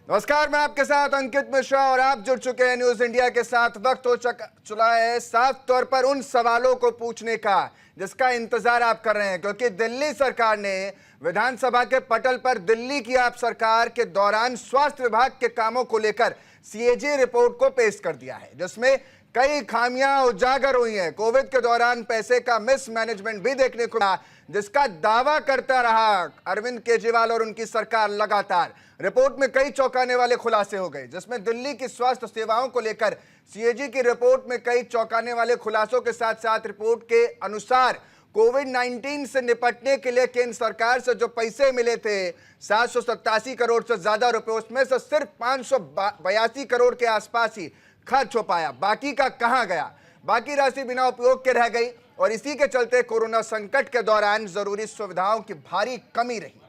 नमस्कार, मैं आपके साथ अंकित मिश्रा और आप जुड़ चुके हैं न्यूज इंडिया के साथ। वक्त हो चुका है साफ तौर पर उन सवालों को पूछने का जिसका इंतजार आप कर रहे हैं, क्योंकि दिल्ली सरकार ने विधानसभा के पटल पर दिल्ली की आप सरकार के दौरान स्वास्थ्य विभाग के कामों को लेकर सीएजी रिपोर्ट को पेश कर दिया है, जिसमें कई खामियां उजागर हुई हैं। कोविड के दौरान पैसे का मिसमैनेजमेंट भी देखने को मिला, जिसका दावा करता रहा अरविंद केजरीवाल और उनकी सरकार लगातार। रिपोर्ट में कई चौंकाने वाले खुलासे हो गए, जिसमें दिल्ली की स्वास्थ्य सेवाओं को लेकर सीएजी की रिपोर्ट में कई चौंकाने वाले खुलासों के साथ साथ रिपोर्ट के अनुसार कोविड-19 से निपटने के लिए केंद्र सरकार से जो पैसे मिले थे 787 करोड़ से ज्यादा रुपए, उसमें से सिर्फ 582 करोड़ के आसपास ही खर्च हो पाया। बाकी का कहां गया? बाकी राशि बिना उपयोग के रह गई और इसी के चलते कोरोना संकट के दौरान जरूरी सुविधाओं की भारी कमी रही।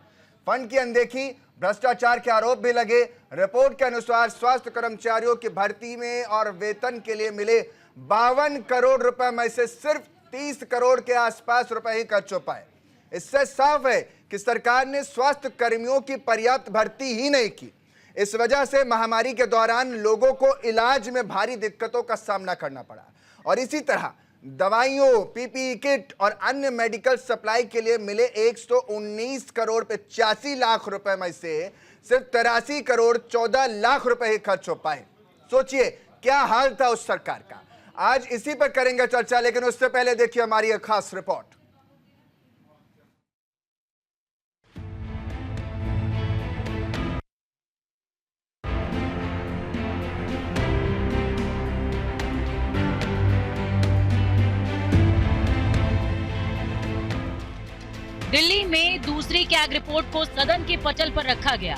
फंड की अनदेखी, भ्रष्टाचार के आरोप भी लगे। रिपोर्ट के अनुसार स्वास्थ्य कर्मचारियों की भर्ती में और वेतन के लिए मिले 52 करोड़ रुपए में से सिर्फ 30 करोड़ के आसपास रुपए ही खर्च हो पाए। इससे साफ है कि सरकार ने स्वास्थ्य कर्मियों की पर्याप्त भर्ती ही नहीं की। इस वजह से महामारी के दौरान लोगों को इलाज में भारी दिक्कतों का सामना करना पड़ा और इसी तरह दवाइयों, पीपीई किट और अन्य मेडिकल सप्लाई के लिए मिले 119 करोड़ 85 लाख रुपए में से सिर्फ 83 करोड़ 14 लाख रुपए ही खर्च हो पाए। सोचिए क्या हाल था उस सरकार का। आज इसी पर करेंगे चर्चा, लेकिन उससे पहले देखिए हमारी एक खास रिपोर्ट। दिल्ली में दूसरी कैग रिपोर्ट को सदन के पटल पर रखा गया।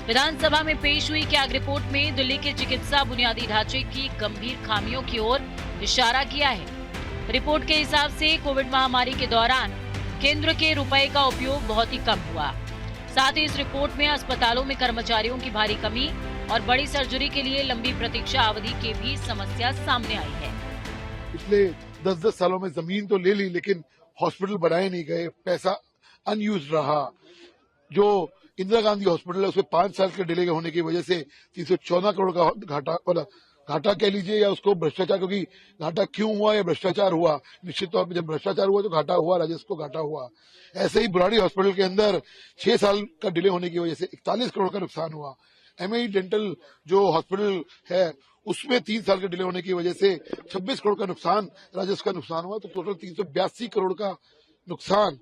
विधानसभा में पेश हुई कैग रिपोर्ट में दिल्ली के चिकित्सा बुनियादी ढांचे की गंभीर खामियों की ओर इशारा किया है। रिपोर्ट के हिसाब से कोविड महामारी के दौरान केंद्र के रुपए का उपयोग बहुत ही कम हुआ। साथ ही इस रिपोर्ट में अस्पतालों में कर्मचारियों की भारी कमी और बड़ी सर्जरी के लिए लंबी प्रतीक्षा अवधि की भी समस्या सामने आई है। पिछले 10-10 सालों में जमीन तो ले ली, लेकिन हॉस्पिटल बनाए नहीं गए, पैसा अनयूज रहा। जो इंदिरा गांधी हॉस्पिटल है उसमें 5 साल के डिले होने की वजह से 314 करोड़ का घाटा कह लीजिए या उसको भ्रष्टाचार, क्योंकि घाटा क्यों हुआ या भ्रष्टाचार हुआ, निश्चित तौर पर जब भ्रष्टाचार हुआ तो घाटा हुआ, राजस्व को घाटा हुआ। ऐसे ही बुराड़ी हॉस्पिटल के अंदर 6 साल का डिले होने की वजह से 41 करोड़ का नुकसान हुआ। एमए डेंटल जो हॉस्पिटल है उसमें 3 साल के डिले होने की वजह से 26 करोड़ का नुकसान, राजस्व का नुकसान हुआ। तो टोटल 382 करोड़ का नुकसान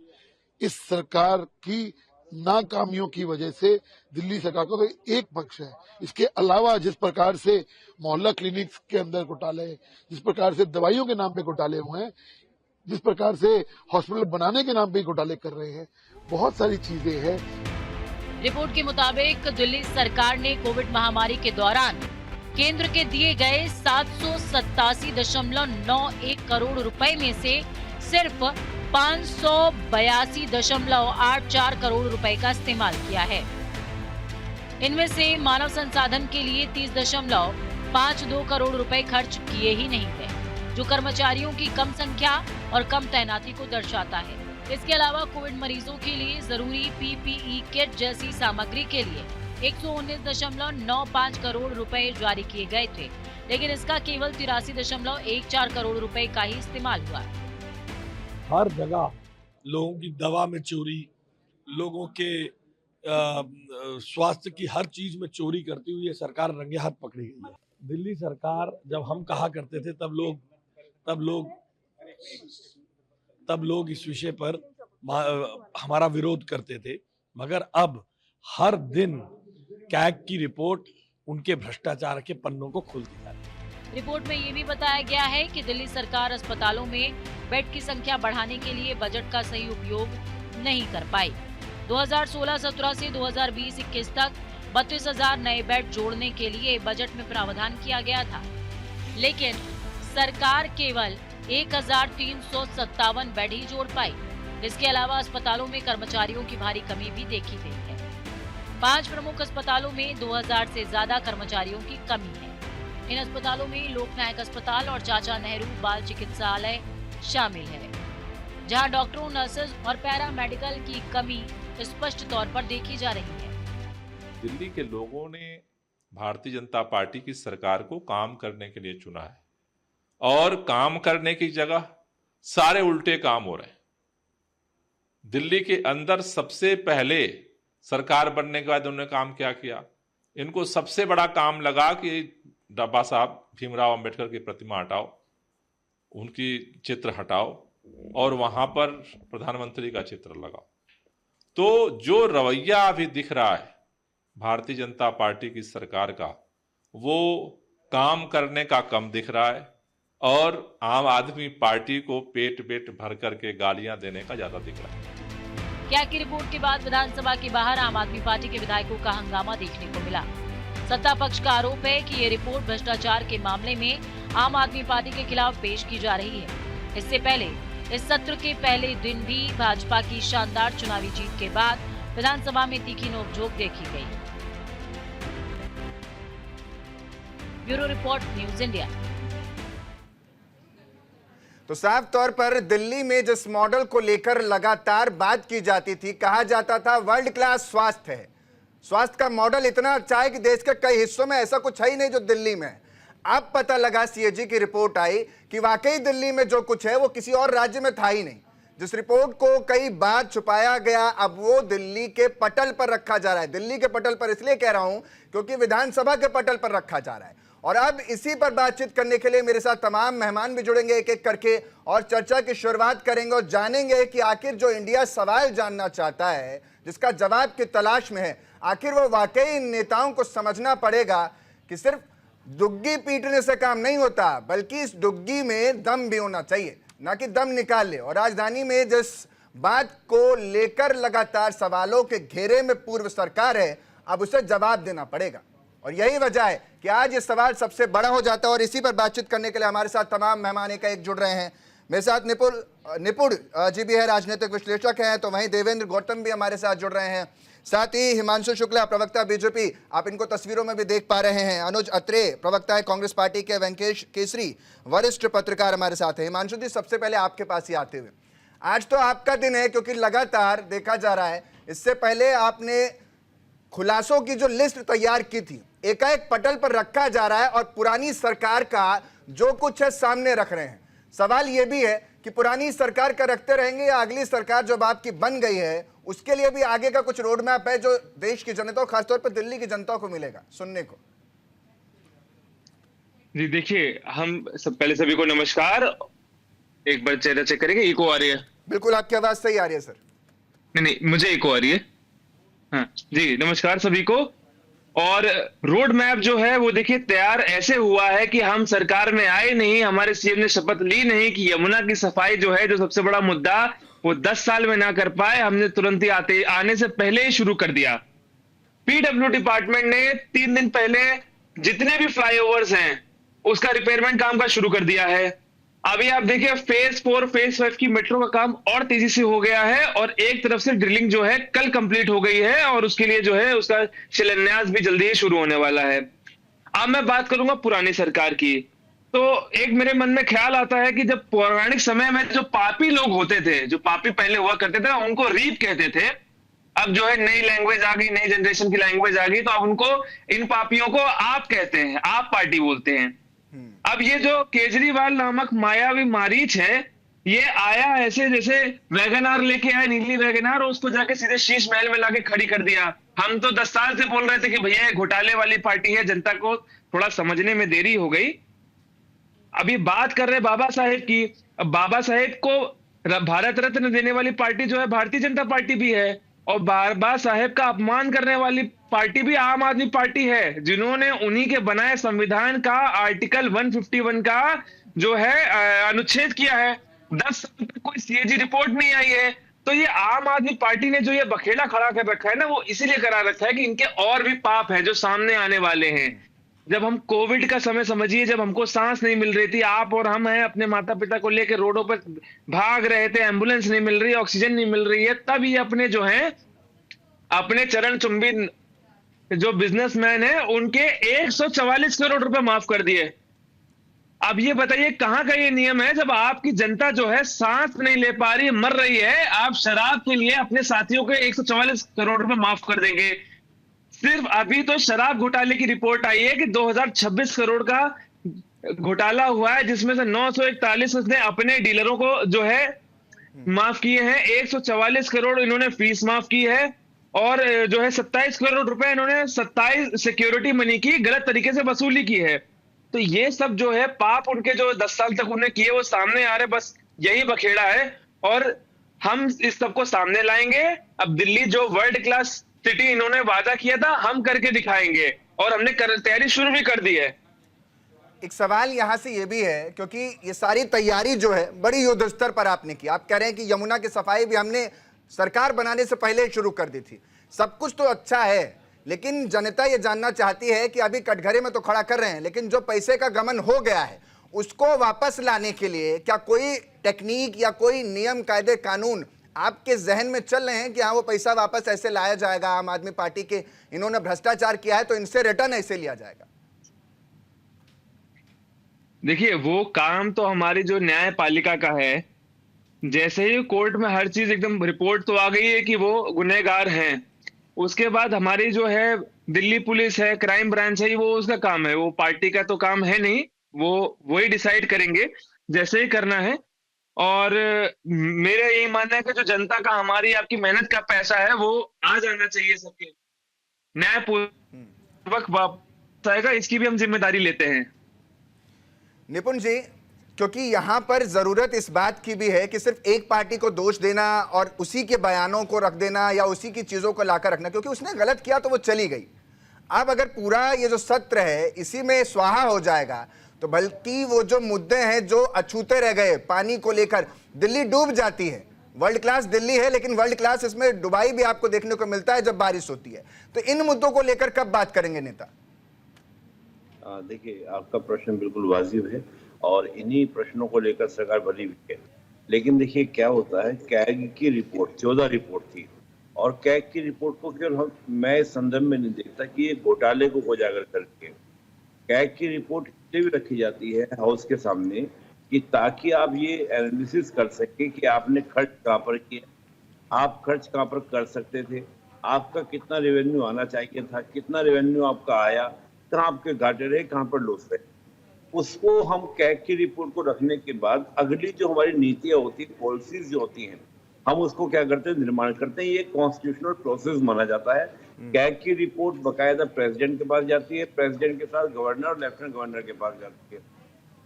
इस सरकार की नाकामियों की वजह से दिल्ली सरकार का तो एक पक्ष है। इसके अलावा जिस प्रकार से मोहल्ला क्लिनिक्स के अंदर घोटाले, जिस प्रकार से दवाइयों के नाम पे घोटाले हुए हैं, जिस प्रकार से हॉस्पिटल बनाने के नाम पे घोटाले कर रहे हैं, बहुत सारी चीजें हैं। रिपोर्ट के मुताबिक दिल्ली सरकार ने कोविड महामारी के दौरान केंद्र के दिए गए 787.91 करोड़ रुपए में से सिर्फ 582.84 करोड़ रुपए का इस्तेमाल किया है। इनमें से मानव संसाधन के लिए 30.52 करोड़ रुपए खर्च किए ही नहीं गए, जो कर्मचारियों की कम संख्या और कम तैनाती को दर्शाता है। इसके अलावा कोविड मरीजों के लिए जरूरी पीपीई किट जैसी सामग्री के लिए 119.95 करोड़ रुपए जारी किए गए थे, लेकिन इसका केवल 83.14 करोड़ रुपए का ही इस्तेमाल हुआ। हर जगह लोगों की दवा में चोरी, लोगों के स्वास्थ्य की हर चीज में चोरी करती हुई ये सरकार रंगे हाथ पकड़ी गई है। दिल्ली सरकार जब हम कहा करते थे तब लोग इस विषय पर हमारा विरोध करते थे, मगर अब हर दिन कैग की रिपोर्ट उनके भ्रष्टाचार के पन्नों को खोलती जा रही है। रिपोर्ट में ये भी बताया गया है कि दिल्ली सरकार अस्पतालों में बेड की संख्या बढ़ाने के लिए बजट का सही उपयोग नहीं कर पाई। 2016-17 से 2020-21 तक 32,000 नए बेड जोड़ने के लिए बजट में प्रावधान किया गया था, लेकिन सरकार केवल 1,357 बेड ही जोड़ पाई। इसके अलावा अस्पतालों में कर्मचारियों की भारी कमी भी देखी गई है। 5 प्रमुख अस्पतालों में 2,000 से ज्यादा कर्मचारियों की कमी है। इन अस्पतालों में लोकनायक अस्पताल और चाचा नेहरू बाल चिकित्सालय शामिल है, जहां डॉक्टरों, नर्सेज और पैरामेडिकल की कमी स्पष्ट तौर पर देखी जा रही है। दिल्ली के लोगों ने भारतीय जनता पार्टी की सरकार को काम करने के लिए चुना है, और काम करने की जगह सारे उल्टे काम हो रहे हैं। दिल्ली के अंदर सबसे पहले सरकार बनने के बाद उन्होंने काम क्या किया? इनको सबसे बड़ा काम लगा कि बाबा साहब भीमराव अंबेडकर की प्रतिमा हटाओ, उनकी चित्र हटाओ और वहां पर प्रधानमंत्री का चित्र लगाओ। तो जो रवैया अभी दिख रहा है भारतीय जनता पार्टी की सरकार का, वो काम करने का कम दिख रहा है और आम आदमी पार्टी को पेट पेट भर करके गालियां देने का ज्यादा दिख रहा है। कैग की रिपोर्ट के बाद विधानसभा के बाहर आम आदमी पार्टी के विधायकों का हंगामा देखने को मिला। सत्ता पक्ष का आरोप है कि ये रिपोर्ट भ्रष्टाचार के मामले में आम आदमी पार्टी के खिलाफ पेश की जा रही है। इससे पहले इस सत्र के पहले दिन भी भाजपा की शानदार चुनावी जीत के बाद विधानसभा में तीखी नोकझोंक देखी गई। Bureau report, news India. तो साफ तौर पर दिल्ली में जिस मॉडल को लेकर लगातार बात की जाती थी, कहा जाता था वर्ल्ड क्लास स्वास्थ्य है, स्वास्थ्य का मॉडल इतना अच्छा है कि देश के कई हिस्सों में ऐसा कुछ है ही नहीं जो दिल्ली में है। अब पता लगा, सीएजी की रिपोर्ट आई कि वाकई दिल्ली में जो कुछ है वो किसी और राज्य में था ही नहीं। जिस रिपोर्ट को कई बार छुपाया गया, अब वो दिल्ली के पटल पर रखा जा रहा है। दिल्ली के पटल पर इसलिए कह रहा हूं क्योंकि विधानसभा के पटल पर रखा जा रहा है। और अब इसी पर बातचीत करने के लिए मेरे साथ तमाम मेहमान भी जुड़ेंगे एक एक करके और चर्चा की शुरुआत करेंगे और जानेंगे कि आखिर जो इंडिया सवाल जानना चाहता है, जिसका जवाब की तलाश में है, आखिर वो वाकई इन नेताओं को समझना पड़ेगा कि सिर्फ दुग्गी पीटने से काम नहीं होता, बल्कि इस दुग्गी में दम भी होना चाहिए, ना कि दम निकाल ले। और राजधानी में जिस बात को लेकर लगातार सवालों के घेरे में पूर्व सरकार है, अब उसे जवाब देना पड़ेगा। और यही वजह है कि आज ये सवाल सबसे बड़ा हो जाता है। और इसी पर बातचीत करने के लिए हमारे साथ तमाम मेहमान एक जुड़ रहे हैं। मेरे साथ निपुण जी भी है, राजनीतिक विश्लेषक हैं, तो वहीं देवेंद्र गौतम भी हमारे साथ जुड़ रहे हैं। साथ ही हिमांशु शुक्ला, प्रवक्ता बीजेपी, आप इनको तस्वीरों में भी देख पा रहे हैं। अनुज अत्रे, प्रवक्ता है कांग्रेस पार्टी के। वेंकटेश केसरी, वरिष्ठ पत्रकार हमारे साथ हैं। हिमांशु जी, सबसे पहले आपके पास ही आते हुए, आज तो आपका दिन है क्योंकि लगातार देखा जा रहा है, इससे पहले आपने खुलासों की जो लिस्ट तैयार की थी एकाएक पटल पर रखा जा रहा है और पुरानी सरकार का जो कुछ है सामने रख रहे हैं। सवाल यह भी है कि पुरानी सरकार का रखते रहेंगे या अगली सरकार जो आपकी बन गई है उसके लिए भी आगे का कुछ रोड मैप है जो देश की जनता, खासतौर पर दिल्ली की जनता को मिलेगा सुनने को? जी देखिए, हम पहले सभी को नमस्कार। एक बार चेहरा चेक करेंगे, इको आ रही है? बिल्कुल, आपकी आवाज सही आ रही है सर। नहीं, मुझे इको आ रही है। हाँ जी, नमस्कार सभी को। और रोड मैप जो है वो देखिए तैयार ऐसे हुआ है कि हम सरकार में आए नहीं, हमारे सीएम ने शपथ ली नहीं कि यमुना की सफाई जो है, जो सबसे बड़ा मुद्दा, वो 10 साल में ना कर पाए, हमने तुरंत ही आने से पहले ही शुरू कर दिया। पीडब्ल्यू डिपार्टमेंट ने 3 दिन पहले जितने भी फ्लाईओवर्स हैं उसका रिपेयरमेंट काम का शुरू कर दिया है। अभी आप देखिए फेज 4, फेज 5 की मेट्रो का काम और तेजी से हो गया है और एक तरफ से ड्रिलिंग जो है कल कंप्लीट हो गई है और उसके लिए जो है उसका शिलान्यास भी जल्दी ही शुरू होने वाला है। अब मैं बात करूंगा पुरानी सरकार की, तो एक मेरे मन में ख्याल आता है कि जब पौराणिक समय में जो पापी लोग होते थे, जो पापी पहले हुआ करते थे, उनको रीप कहते थे। अब जो है नई लैंग्वेज आ गई, नई जनरेशन की लैंग्वेज आ गई, तो अब उनको, इन पापियों को आप कहते हैं, आप पार्टी बोलते हैं। अब ये जो केजरीवाल नामक मायावी मारीच है, ये आया ऐसे जैसे वैगनार लेके आया, नीली वैगनार, और उसको जाके सीधे शीश महल में लाके खड़ी कर दिया। हम तो 10 साल से बोल रहे थे कि भैया ये घोटाले वाली पार्टी है, जनता को थोड़ा समझने में देरी हो गई। अभी बात कर रहे बाबा साहेब की। अब बाबा साहेब को भारत रत्न देने वाली पार्टी जो है भारतीय जनता पार्टी भी है, और बाबा साहेब का अपमान करने वाली पार्टी भी आम आदमी पार्टी है, जिन्होंने उन्हीं के बनाए संविधान का आर्टिकल 151 का जो है अनुच्छेद किया है। 10 साल तक कोई सीएजी रिपोर्ट नहीं आई है। तो ये आम आदमी पार्टी ने जो ये बखेड़ा खड़ा कर रखा है ना, वो इसीलिए करा रखा है कि इनके और भी पाप है जो सामने आने वाले हैं। जब हम कोविड का समय समझिए, जब हमको सांस नहीं मिल रही थी, आप और हम हैं अपने माता पिता को लेकर रोडों पर भाग रहे थे, एम्बुलेंस नहीं मिल रही, ऑक्सीजन नहीं मिल रही है, तब ये अपने जो है अपने चरण चुंबी जो बिजनेसमैन है उनके 144 करोड़ रुपए माफ कर दिए। अब ये बताइए कहां का ये नियम है? जब आपकी जनता जो है सांस नहीं ले पा रही, मर रही है, आप शराब के लिए अपने साथियों के 144 करोड़ रुपए माफ कर देंगे। सिर्फ अभी तो शराब घोटाले की रिपोर्ट आई है कि 2026 करोड़ का घोटाला हुआ है, जिसमें से 941 उसने अपने डीलरों को जो है माफ किए हैं, 144 करोड़ इन्होंने फीस माफ की है, और जो है 27 करोड़ रुपए इन्होंने 27 सिक्योरिटी मनी की गलत तरीके से वसूली की है। तो ये सब जो है पाप उनके जो 10 साल तक उन्हें किए वो सामने आ रहे, बस यही बखेड़ा है और हम इस सबको सामने लाएंगे। अब दिल्ली जो वर्ल्ड क्लास सिटी इन्होंने वादा किया था, हम करके दिखाएंगे और हमने तैयारी शुरू भी कर दी है। एक सवाल यहां से ये भी है, क्योंकि ये सारी तैयारी जो है बड़ी युद्ध स्तर पर आपने की। आप कह रहे हैं कि यमुना की सफाई भी हमने सरकार बनाने से पहले ही शुरू कर दी थी। सब कुछ तो अच्छा है, लेकिन जनता ये जानना चाहती है कि अभी कटघरे में तो खड़ा कर रहे हैं, लेकिन जो पैसे का गमन हो गया है उसको वापस लाने के लिए क्या कोई टेक्निक या कोई नियम, कायदे, कानून आपके जहन में चल रहे हैं कि हाँ वो पैसा वापस ऐसे लाया जाएगा? आम आदमी पार्टी के इन्होंने भ्रष्टाचार किया है तो इनसे रिटर्न ऐसे लिया जाएगा। देखिए, वो काम तो हमारी जो न्यायपालिका का है। जैसे ही कोर्ट में हर चीज एकदम रिपोर्ट तो आ गई है कि वो गुनहगार हैं, उसके बाद हमारी जो है दिल्ली पुलिस है, क्राइम ब्रांच है, वो उसका काम है, वो पार्टी का तो काम है नहीं, वो वही डिसाइड करेंगे जैसे ही करना है। और मेरा यही मानना है कि जो जनता का, हमारी आपकी मेहनत का पैसा है वो आ जाना चाहिए सबके न्यायपूर्वक वापस आएगा, इसकी भी हम जिम्मेदारी लेते हैं। निपुण जी, क्योंकि यहां पर जरूरत इस बात की भी है कि सिर्फ एक पार्टी को दोष देना और उसी के बयानों को रख देना या उसी की चीजों को लाकर रखना, क्योंकि उसने गलत किया तो वो चली गई। अब अगर पूरा ये जो सत्र है इसी में स्वाहा हो जाएगा तो बल्कि वो जो मुद्दे हैं जो अछूते रह गए, पानी को लेकर दिल्ली डूब जाती है। वर्ल्ड क्लास दिल्ली है, लेकिन वर्ल्ड क्लास इसमें दुबई भी आपको देखने को मिलता है जब बारिश होती है। तो इन मुद्दों को लेकर कब बात करेंगे नेता? देखिए, आपका प्रश्न बिल्कुल वाजिब है और इन्हीं प्रश्नों को लेकर सरकार बनी हुई है। लेकिन देखिए क्या होता है, कैग की रिपोर्ट 14 रिपोर्ट थी और कैग की रिपोर्ट को केवल मैं इस संदर्भ में नहीं देखता कि ये घोटाले को उजागर करके कैग की रिपोर्ट इसलिए भी रखी जाती है हाउस के सामने कि ताकि आप ये एनालिसिस कर सके कि आपने खर्च कहाँ पर किया, आप खर्च कहाँ पर कर सकते थे, आपका कितना रेवेन्यू आना चाहिए था, कितना रेवेन्यू आपका आया, कहाँ आपके घाटे रहे, कहाँ पर लॉस रहे। उसको हम कैग की रिपोर्ट को रखने के बाद अगली जो हमारी नीतियां होती है, पॉलिसीज जो होती हैं, हम उसको क्या करते हैं, निर्माण करते हैं। ये कॉन्स्टिट्यूशनल प्रोसेस माना जाता है। कैग की रिपोर्ट बकायदा प्रेसिडेंट के पास जाती है, प्रेसिडेंट के साथ गवर्नर और लेफ्टिनेंट गवर्नर के पास जाती है,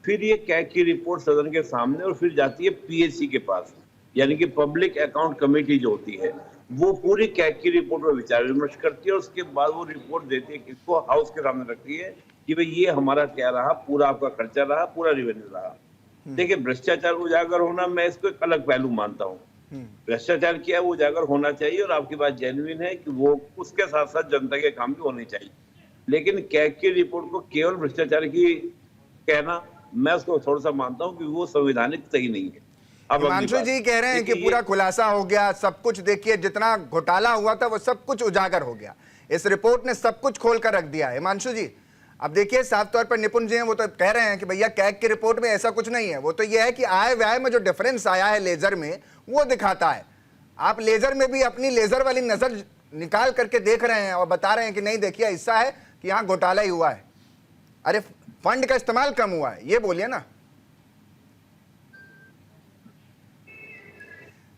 फिर ये कैग की रिपोर्ट सदन के सामने और फिर जाती है पीएसी के पास, यानी कि पब्लिक अकाउंट कमेटी जो होती है, वो पूरी कैग की रिपोर्ट पर विचार विमर्श करती है और उसके बाद वो रिपोर्ट देती है, किसको, हाउस के सामने रखती है कि भाई ये हमारा क्या रहा, पूरा आपका खर्चा रहा, पूरा रेवेन्यू रहा। देखिए, भ्रष्टाचार उजागर होना, मैं इसको एक अलग पहलू मानता हूँ। भ्रष्टाचार किया वो उजागर होना चाहिए और आपकी बात जेन्युइन है कि वो उसके साथ साथ जनता के काम भी होने चाहिए। लेकिन कैग की रिपोर्ट को केवल भ्रष्टाचार की कहना, मैं उसको थोड़ा सा मानता हूँ कि वो संवैधानिक सही नहीं है। हिमांशु जी कह रहे हैं कि पूरा खुलासा हो गया, सब कुछ देखिए, जितना घोटाला हुआ था वो सब कुछ उजागर हो गया, इस रिपोर्ट ने सब कुछ खोल कर रख दिया। हिमांशु जी, अब देखिए साफ तौर पर निपुण जी हैं, वो तो कह रहे हैं कि भैया कैग की रिपोर्ट में ऐसा कुछ नहीं है, वो तो ये है कि आय व्यय में जो डिफरेंस आया है लेजर में वो दिखाता है। आप लेजर में भी अपनी लेजर वाली नजर निकाल करके देख रहे हैं और बता रहे हैं कि नहीं देखिए ऐसा है कि यहाँ घोटाला ही हुआ है। अरे फंड का इस्तेमाल कम हुआ है, ये बोलिए ना।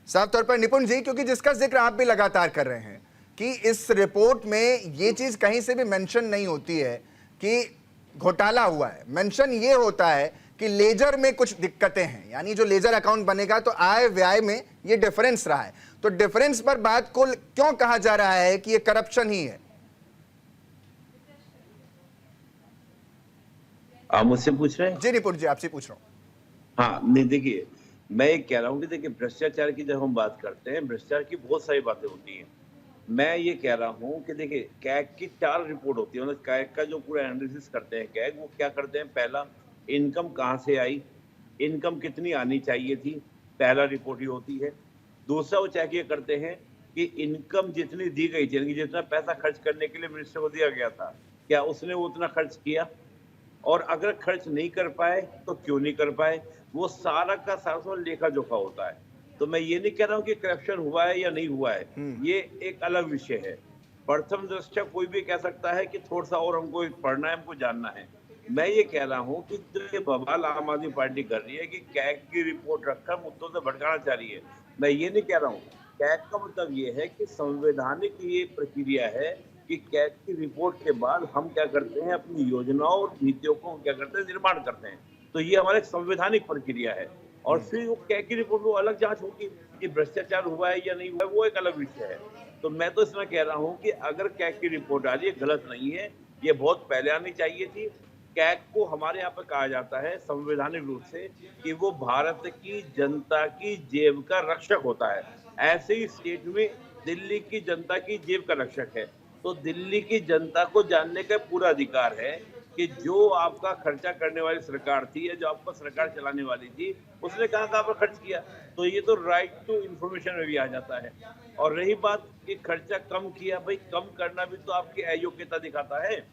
साफ तौर पर निपुण जी, क्योंकि जिसका जिक्र आप भी लगातार कर रहे हैं कि इस रिपोर्ट में ये चीज कहीं से भी मेंशन नहीं होती है कि घोटाला हुआ है, मेंशन ये होता है कि लेजर में कुछ दिक्कतें हैं, यानी जो लेजर अकाउंट बनेगा तो आय व्यय में ये डिफरेंस रहा है। तो डिफरेंस पर बात को क्यों कहा जा रहा है कि ये करप्शन ही है? आप मुझसे पूछ रहे हैं? जी निपुण जी, आपसे पूछ रहा हूं। हाँ, नहीं, देखिए मैं ये कह रहा हूँ कि देखिए भ्रष्टाचार की जब हम बात करते हैं, भ्रष्टाचार की बहुत सारी बातें होती हैं। मैं ये कह रहा हूँ कि देखिए कैग की 4 रिपोर्ट होती है, मतलब कैग का जो पूरा एनालिसिस करते हैं कैग, वो क्या करते हैं, पहला इनकम कहाँ से आई, इनकम कितनी आनी चाहिए थी, पहला रिपोर्ट ही होती है। दूसरा वो चेक ये करते हैं कि इनकम जितनी दी गई थी, जितना पैसा खर्च करने के लिए मिनिस्टर को दिया गया था, क्या उसने वो उतना खर्च किया, और अगर खर्च नहीं कर पाए तो क्यों नहीं कर पाए। वो सारा का सारा लेखा जोखा होता है। तो मैं ये नहीं कह रहा हूँ कि करप्शन हुआ है या नहीं हुआ है, ये एक अलग विषय है। प्रथम दृष्टया कोई भी कह सकता है कि थोड़ा सा और हमको पढ़ना है, हमको जानना है। मैं ये कह रहा हूँ कि जो ये बवाल आम आदमी पार्टी कर रही है कि कैग की रिपोर्ट रखकर मुद्दों से भटकाना चाह रही है, मैं ये नहीं कह रहा हूँ। कैग का मतलब ये है कि संवैधानिक ये प्रक्रिया है कि कैग की रिपोर्ट के बाद हम क्या करते हैं, अपनी योजनाओं और नीतियों को क्या करते हैं, निर्माण करते हैं। तो ये हमारे संवैधानिक प्रक्रिया है। और फिर वो कैग की रिपोर्ट में अलग जांच होगी कि भ्रष्टाचार हुआ है या नहीं हुआ है, वो एक अलग विषय है। तो मैं तो इसमें कह रहा हूँ कि अगर कैग की रिपोर्ट आ रही है, गलत नहीं है, ये बहुत पहले आनी चाहिए थी। कैग को हमारे यहाँ पर कहा जाता है संवैधानिक रूप से कि वो भारत की जनता की जेब का रक्षक होता है। ऐसे ही स्टेट में दिल्ली की जनता की जेब का रक्षक है। तो दिल्ली की जनता को जानने का पूरा अधिकार है कि जो आपका खर्चा करने वाली सरकार थी या जो आपको सरकार चलाने वाली थी, उसने कहाँ पर खर्च किया। तो ये तो राइट टू इंफॉर्मेशन में भी आ जाता है। और रही बात कि खर्चा कम किया, भाई कम करना भी तो आपकी अयोग्यता दिखाता है।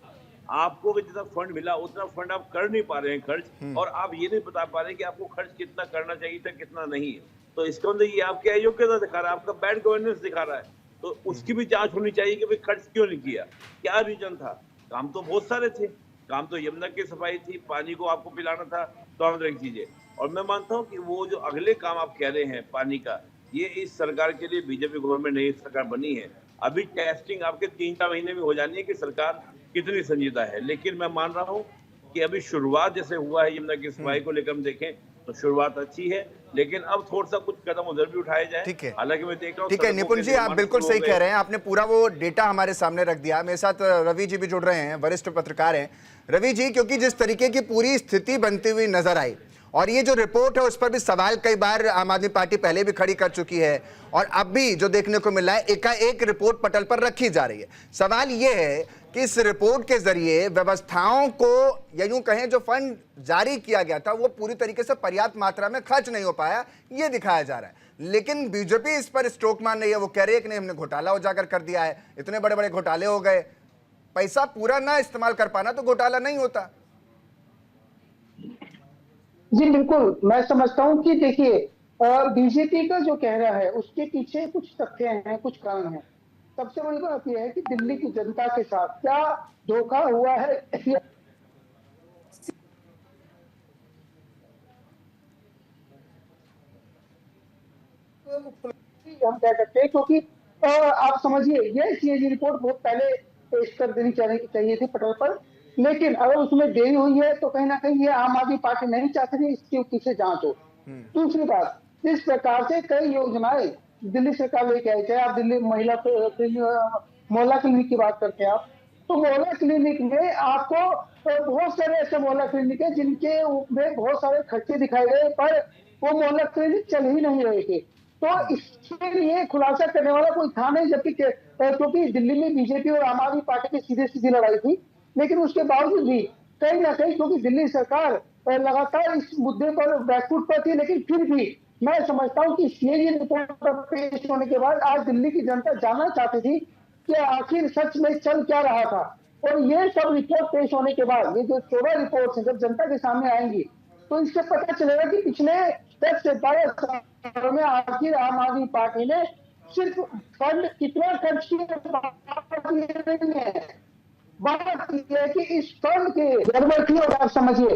आपको जितना फंड मिला उतना फंड आप कर नहीं पा रहे हैं खर्च, और आप ये नहीं बता पा रहे कि आपको खर्च कितना करना चाहिए था, कितना नहीं। तो इसके अंदर ये आपकी अयोग्यता दिखा रहा है, आपका बैड गवर्नेंस दिखा रहा है। तो उसकी भी जांच होनी चाहिए कि भाई खर्च क्यों नहीं किया, क्या रीजन था। काम तो बहुत सारे थे, काम तो यमुना की सफाई थी, पानी को आपको पिलाना था, तो तरह की चीजें। और मैं मानता हूँ कि वो जो अगले काम आप कह रहे हैं पानी का, ये इस सरकार के लिए, बीजेपी गवर्नमेंट नई सरकार बनी है, अभी टेस्टिंग आपके 3-4 महीने में हो जानी है कि सरकार कितनी संजीदा है। लेकिन मैं मान रहा हूँ कि अभी शुरुआत जैसे हुआ है यमुना की सफाई को लेकर हम देखें तो शुरुआत अच्छी है, लेकिन अब थोड़ा सा कुछ कदम उधर भी उठाए जाए। ठीक है, हालांकि मैं देख रहा हूँ। ठीक है निपुण जी, आप बिल्कुल सही कह रहे हैं। आपने पूरा वो डेटा हमारे सामने रख दिया। मेरे साथ रवि जी भी जुड़ रहे हैं, वरिष्ठ पत्रकार हैं। रवि जी, क्योंकि जिस तरीके की पूरी स्थिति बनती हुई नजर आई, और ये जो रिपोर्ट है उस पर भी सवाल कई बार आम आदमी पार्टी पहले भी खड़ी कर चुकी है, और अब भी जो देखने को मिला है, एकाएक रिपोर्ट पटल पर रखी जा रही है। सवाल ये है कि इस रिपोर्ट के जरिए व्यवस्थाओं को, या यूं कहें जो फंड जारी किया गया था वो पूरी तरीके से पर्याप्त मात्रा में खर्च नहीं हो पाया, ये दिखाया जा रहा है। लेकिन बीजेपी इस पर स्ट्रोक मान रही है। वो कह रही है कि नहीं, हमने घोटाला उजागर कर दिया है, इतने बड़े बड़े घोटाले हो गए। पैसा पूरा ना इस्तेमाल कर पाना तो घोटाला नहीं होता। जी बिल्कुल, मैं समझता हूँ कि देखिए, बीजेपी का जो कह रहा है उसके पीछे कुछ तथ्य हैं, कुछ कारण हैं। सबसे बड़ी बात यह है कि दिल्ली की जनता के साथ क्या धोखा हुआ है, हम कह सकते हैं। क्योंकि आप समझिए, ये सीएजी रिपोर्ट बहुत पहले पेश कर देनी चाहिए थी पटल पर, लेकिन अगर उसमें देरी हुई है तो कहीं ना कहीं ये आम आदमी पार्टी नहीं चाहती थी इसके पीछे जांच हो। दूसरी बात, इस प्रकार से कई योजनाएं दिल्ली सरकार लेके आई, चाहे आप दिल्ली मोहल्ला क्लिनिक की बात करते हैं आप, तो मोहल्ला क्लिनिक में आपको बहुत सारे ऐसे मोहल्ला क्लिनिक है जिनके में बहुत सारे खर्चे दिखाए गए, पर वो मोहल्ला क्लिनिक चल ही नहीं रहे थे। तो इसके लिए खुलासा करने वाला कोई था नहीं, जबकि क्योंकि दिल्ली में बीजेपी और आम आदमी पार्टी की सीधी सीधी लड़ाई थी। लेकिन उसके बावजूद भी कहीं ना कहीं, क्योंकि दिल्ली सरकार लगातार इस मुद्दे पर बैकफुट पर थी, लेकिन फिर भी मैं समझता हूं कि सीएजी रिपोर्ट पेश होने के बाद आज दिल्ली की जनता जानना चाहती थी कि आखिर सच में चल क्या रहा था। और ये सब रिपोर्ट पेश होने के बाद, ये जो 14 रिपोर्ट जब जनता के सामने आएंगी तो इससे पता चलेगा कि पिछले 10 से 12 सालों में आखिर आम आदमी पार्टी ने सिर्फ फंड कितना खर्च किया है। बात यह है कि इस फंड के गड़बड़ थी। और आप समझिए,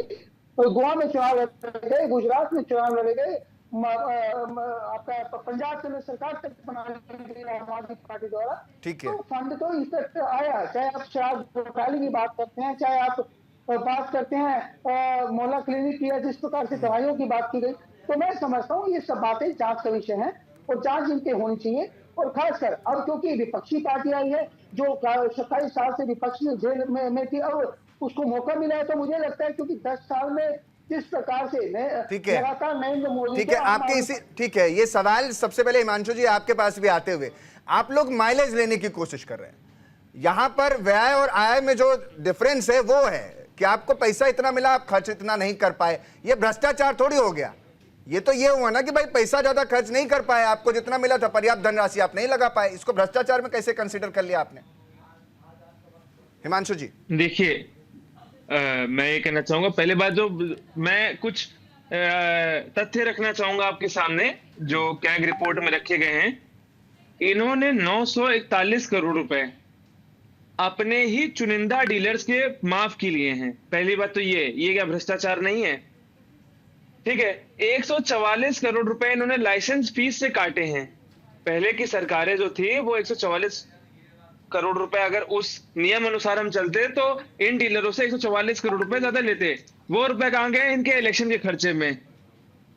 गोवा में चुनाव लड़े गए, गुजरात में चुनाव लड़े गए, आपका पंजाब से सरकार तक बनाने आम आदमी पार्टी द्वारा। ठीक है, तो फंड तो इस तक आया। चाहे आप शराब घोटाले की बात करते हैं, चाहे आप बात करते हैं मोहल्ला क्लिनिक की, जिस प्रकार से दवाइयों की बात की गई, तो मैं समझता हूँ ये सब बातें जांच का विषय है और जांच इनके होनी चाहिए। और खासकर अब क्योंकि विपक्षी पार्टी आई है जो 27 साल से विपक्ष जेल में थी, अब उसको मौका मिला है, तो मुझे लगता है क्योंकि 10 साल में जिस प्रकार से लगातार नरेंद्र मोदी, ठीक है, आपके इसी, ठीक है, ये सवाल सबसे पहले हिमांशु जी आपके पास भी आते हुए, आप लोग माइलेज लेने की कोशिश कर रहे हैं। यहां पर व्यय और आय में जो डिफरेंस है वो है कि आपको पैसा इतना मिला, आप खर्च इतना नहीं कर पाए। ये भ्रष्टाचार थोड़ी हो गया। ये तो ये हुआ ना कि भाई पैसा ज्यादा खर्च नहीं कर पाए, आपको जितना मिला था पर्याप्त धनराशि आप नहीं लगा पाए। इसको भ्रष्टाचार में कैसे कंसीडर कर लिया आपने, हिमांशु जी? देखिए, मैं ये कहना चाहूंगा, पहले बात जो मैं कुछ तथ्य रखना चाहूंगा आपके सामने जो कैग रिपोर्ट में रखे गए हैं। इन्होंने 941 करोड़ रुपए अपने ही चुनिंदा डीलर्स के माफ की लिए हैं। पहली बात तो ये क्या भ्रष्टाचार नहीं है? ठीक है, 144 करोड़ रुपए इन्होंने लाइसेंस फीस से काटे हैं। पहले की सरकारें जो थी वो 144 करोड़ रुपए अगर उस नियम अनुसार हम चलते तो इन डीलरों से 144 करोड़ रुपए ज्यादा लेते। वो रुपए कहां गए? इनके इलेक्शन के खर्चे में।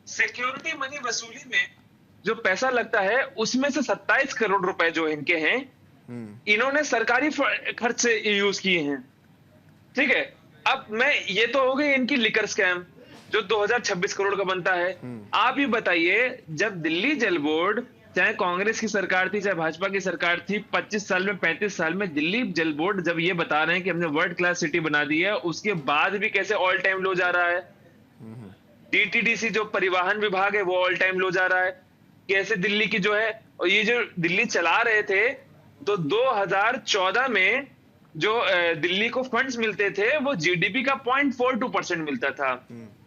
सिक्योरिटी मनी वसूली में जो पैसा लगता है उसमें से 27 करोड़ रुपए जो इनके हैं इन्होंने सरकारी खर्च से यूज किए हैं। ठीक है, अब ये तो हो गई इनकी लिकर स्कैम जो 2026 करोड़ का बनता है। आप ही बताइए, जब दिल्ली जल बोर्ड, चाहे कांग्रेस की सरकार थी चाहे भाजपा की सरकार थी, 25 साल में 35 साल में दिल्ली जल बोर्ड जब ये बता रहे हैं कि हमने वर्ल्ड क्लास सिटी बना दी है, उसके बाद भी कैसे ऑल टाइम लो जा रहा है। डीटीडीसी जो परिवहन विभाग है वो ऑल टाइम लो जा रहा है। कैसे दिल्ली की जो है, और ये जो दिल्ली चला रहे थे तो 2014 में जो दिल्ली को फंड्स मिलते थे वो जीडीपी का 0.42% मिलता था।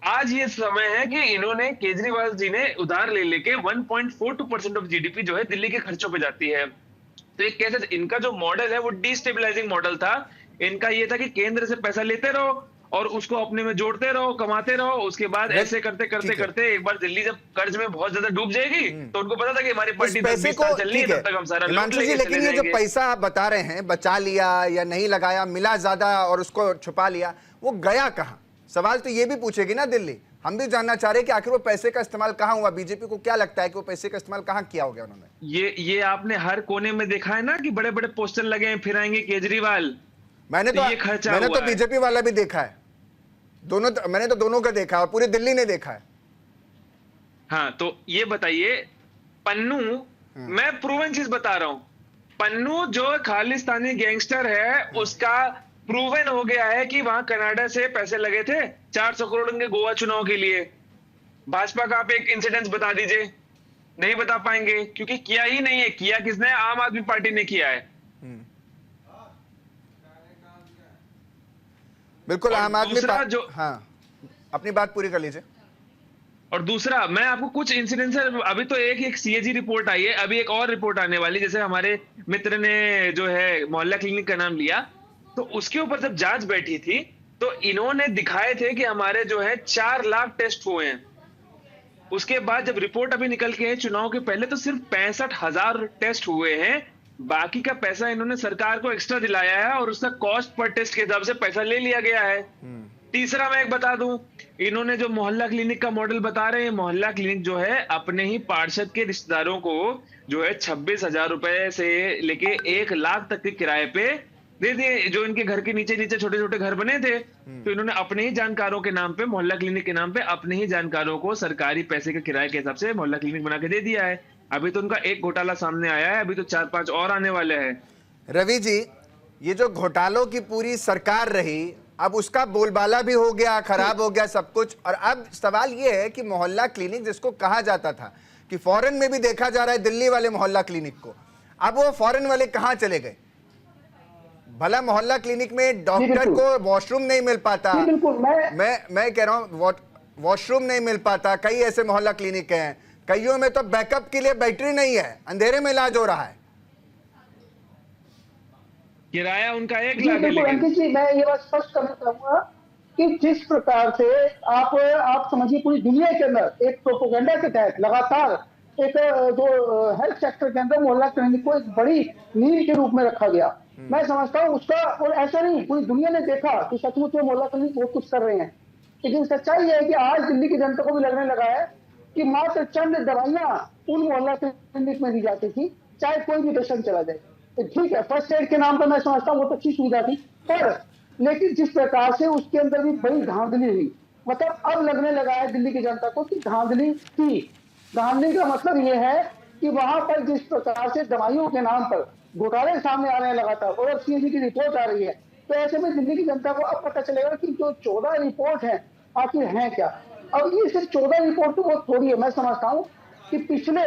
आज ये समय है कि इन्होंने, केजरीवाल जी ने उधार ले लेके 1.42% ऑफ जीडीपी जो है दिल्ली के खर्चों पे जाती है। तो ये कैसे, इनका जो मॉडल है वो डिस्टेबलाइजिंग मॉडल था। इनका ये था कि केंद्र से पैसा लेते रहो और उसको अपने में जोड़ते रहो, कमाते रहो, उसके बाद ऐसे करते करते करते एक बार दिल्ली जब कर्ज में बहुत ज्यादा डूब जाएगी तो उनको पता था कि हमारी पार्टी 10-20 साल चल रही है, तब तक हम सारा लूट लेंगे। लेकिन ये जो पैसा आप बता रहे हैं बचा लिया या नहीं लगाया, मिला ज्यादा और उसको छुपा लिया, वो गया कहां? सवाल तो ये भी पूछेगी ना दिल्ली। हम भी जानना चाह रहे हैं कि आखिर वो पैसे का इस्तेमाल कहां हुआ। बीजेपी को क्या लगता है कि वो पैसे का इस्तेमाल कहां किया हो गया उन्होंने? ये आपने हर कोने में देखा है ना कि बड़े बड़े पोस्टर लगे हैं, फिर आएंगे केजरीवाल। मैंने तो बीजेपी वाला भी देखा है, मैंने तो दोनों का देखा और पूरी दिल्ली ने देखा है। हाँ, तो ये बताइए, पन्नू, मैं प्रूवन चीज बता रहा हूं, पन्नू जो खालिस्तानी गैंगस्टर है उसका प्रूवन हो गया है कि वहां कनाडा से पैसे लगे थे 400 करोड़ के गोवा चुनाव के लिए। भाजपा का आप एक इंसिडेंस बता दीजिए। नहीं बता पाएंगे क्योंकि किया ही नहीं है। किया किसने? आम आदमी पार्टी ने किया है। बिल्कुल, आम आदमी जो, हाँ, अपनी बात पूरी कर लीजिए। और दूसरा, मैं आपको कुछ इंसिडेंट्स, अभी तो एक सीएजी रिपोर्ट आई है, अभी एक और रिपोर्ट आने वाली। जैसे हमारे मित्र ने जो है मोहल्ला क्लिनिक का नाम लिया, तो उसके ऊपर जब जांच बैठी थी तो इन्होंने दिखाए थे कि हमारे जो है 4 लाख टेस्ट हुए हैं। उसके बाद जब रिपोर्ट अभी निकल के है चुनाव के पहले तो सिर्फ 65,000 टेस्ट हुए हैं। बाकी का पैसा इन्होंने सरकार को एक्स्ट्रा दिलाया है और उसका कॉस्ट पर टेस्ट के हिसाब से पैसा ले लिया गया है। तीसरा मैं एक बता दूं, इन्होंने जो मोहल्ला क्लिनिक का मॉडल बता रहे हैं, मोहल्ला क्लिनिक जो है अपने ही पार्षद के रिश्तेदारों को जो है 26,000 रुपए से लेके 1 लाख तक के किराए पे दे दिए। जो इनके घर के नीचे नीचे छोटे छोटे घर बने थे तो इन्होंने अपने ही जानकारों के नाम पे, मोहल्ला क्लिनिक के नाम पे अपने ही जानकारों को सरकारी पैसे के किराए के हिसाब से मोहल्ला क्लिनिक बना के दे दिया है। अभी तो उनका एक घोटाला सामने आया है, अभी तो 4-5 और आने वाले हैं। रवि जी, ये जो घोटालों की पूरी सरकार रही, अब उसका बोलबाला भी हो गया, खराब हो गया सब कुछ। और अब सवाल ये है कि मोहल्ला क्लिनिक जिसको कहा जाता था कि फॉरेन में भी देखा जा रहा है दिल्ली वाले मोहल्ला क्लिनिक को, अब वो फॉरेन वाले कहां चले गए? भला मोहल्ला क्लिनिक में डॉक्टर को वॉशरूम नहीं मिल पाता, मैं कह रहा हूं वॉशरूम नहीं मिल पाता। कई ऐसे मोहल्ला क्लिनिक हैं, कईयों में तो बैकअप के लिए बैटरी नहीं है, अंधेरे में इलाज हो रहा है। किराया उनका 1 लाख है। अंकित जी, मैं ये बात स्पष्ट करना चाहूंगा कि जिस प्रकार से आप समझिए पूरी दुनिया के अंदर एक प्रोपेगेंडा के तहत लगातार एक जो हेल्थ सेक्टर के अंदर मोहल्ला क्लिनिक को एक बड़ी नींव के रूप में रखा गया, मैं समझता हूँ उसका, और ऐसा नहीं पूरी दुनिया ने देखा कि सचमुच में मोहल्ला क्लिनिक बहुत कुछ कर रहे हैं। लेकिन सच्चाई है कि आज दिल्ली की जनता को भी लगने लगा है कि मात्र चंद दवाइयां उन मोहल्ला क्लिनिक में दी जाती थी, चाहे कोई भी पेशेंट चला जाए। तो ठीक है, फर्स्ट एड के नाम पर मैं समझता हूँ बहुत अच्छी सुविधा थी, पर लेकिन जिस प्रकार से उसके अंदर भी बड़ी धांधली हुई, मतलब अब लगने लगा है दिल्ली की जनता को कि धांधली थी। धांधली का मतलब ये है कि वहां पर जिस प्रकार से दवाइयों के नाम पर घोटाले सामने आ रहे हैं लगातार, और सीएजी की रिपोर्ट आ रही है, तो ऐसे में दिल्ली की जनता को अब पता चलेगा कि जो 14 रिपोर्ट है आखिर है क्या। अब ये सिर्फ 14 रिपोर्ट तो बहुत थोड़ी है। मैं समझता हूँ कि पिछले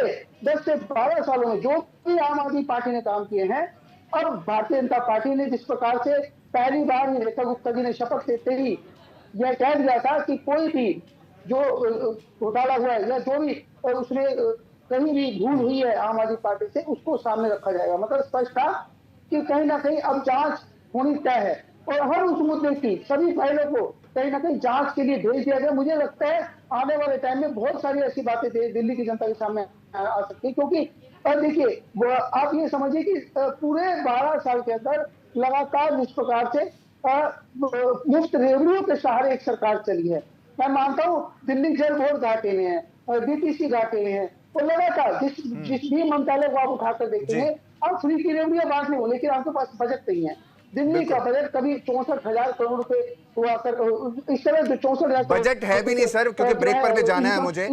10 से 12 सालों में जो भी आम आदमी पार्टी ने काम किए हैं, अब भारतीय जनता पार्टी ने जिस प्रकार से पहली बार रेखा गुप्ता जी ने शपथ लेते ही यह कह दिया था कि कोई भी जो घोटाला हुआ है या जो भी उसमें कहीं भी भूल हुई है आम आदमी पार्टी से, उसको सामने रखा जाएगा। मतलब स्पष्ट था कि कहीं ना कहीं अब जांच होनी तय है और हर उस मुद्दे की सभी फाइलों को कहीं ना कहीं जांच के लिए भेज दिया गया। मुझे लगता है आने वाले टाइम में बहुत सारी ऐसी बातें दिल्ली की जनता के सामने आ सकती है, क्योंकि देखिए आप ये समझिए कि पूरे 12 साल के अंदर लगातार जिस प्रकार से मुफ्त रेवड़ियों के सहारे एक सरकार चली है, मैं मानता हूँ दिल्ली जल बोर्ड घाटे में है, बीटीसी घाटे में है, और लगातार जिस भी मंत्रालय को आप उठाकर देखेंगे अब फ्री की रेवड़ियां बांट नहीं हो, लेकिन आपके पास बजट नहीं है। दिल्ली का बजट कभी 64,000 करोड़ रुपए हुआ कर, इस तरह 64,000 बजट है भी नहीं सर, क्योंकि ब्रेक पर भी जाना है मुझे।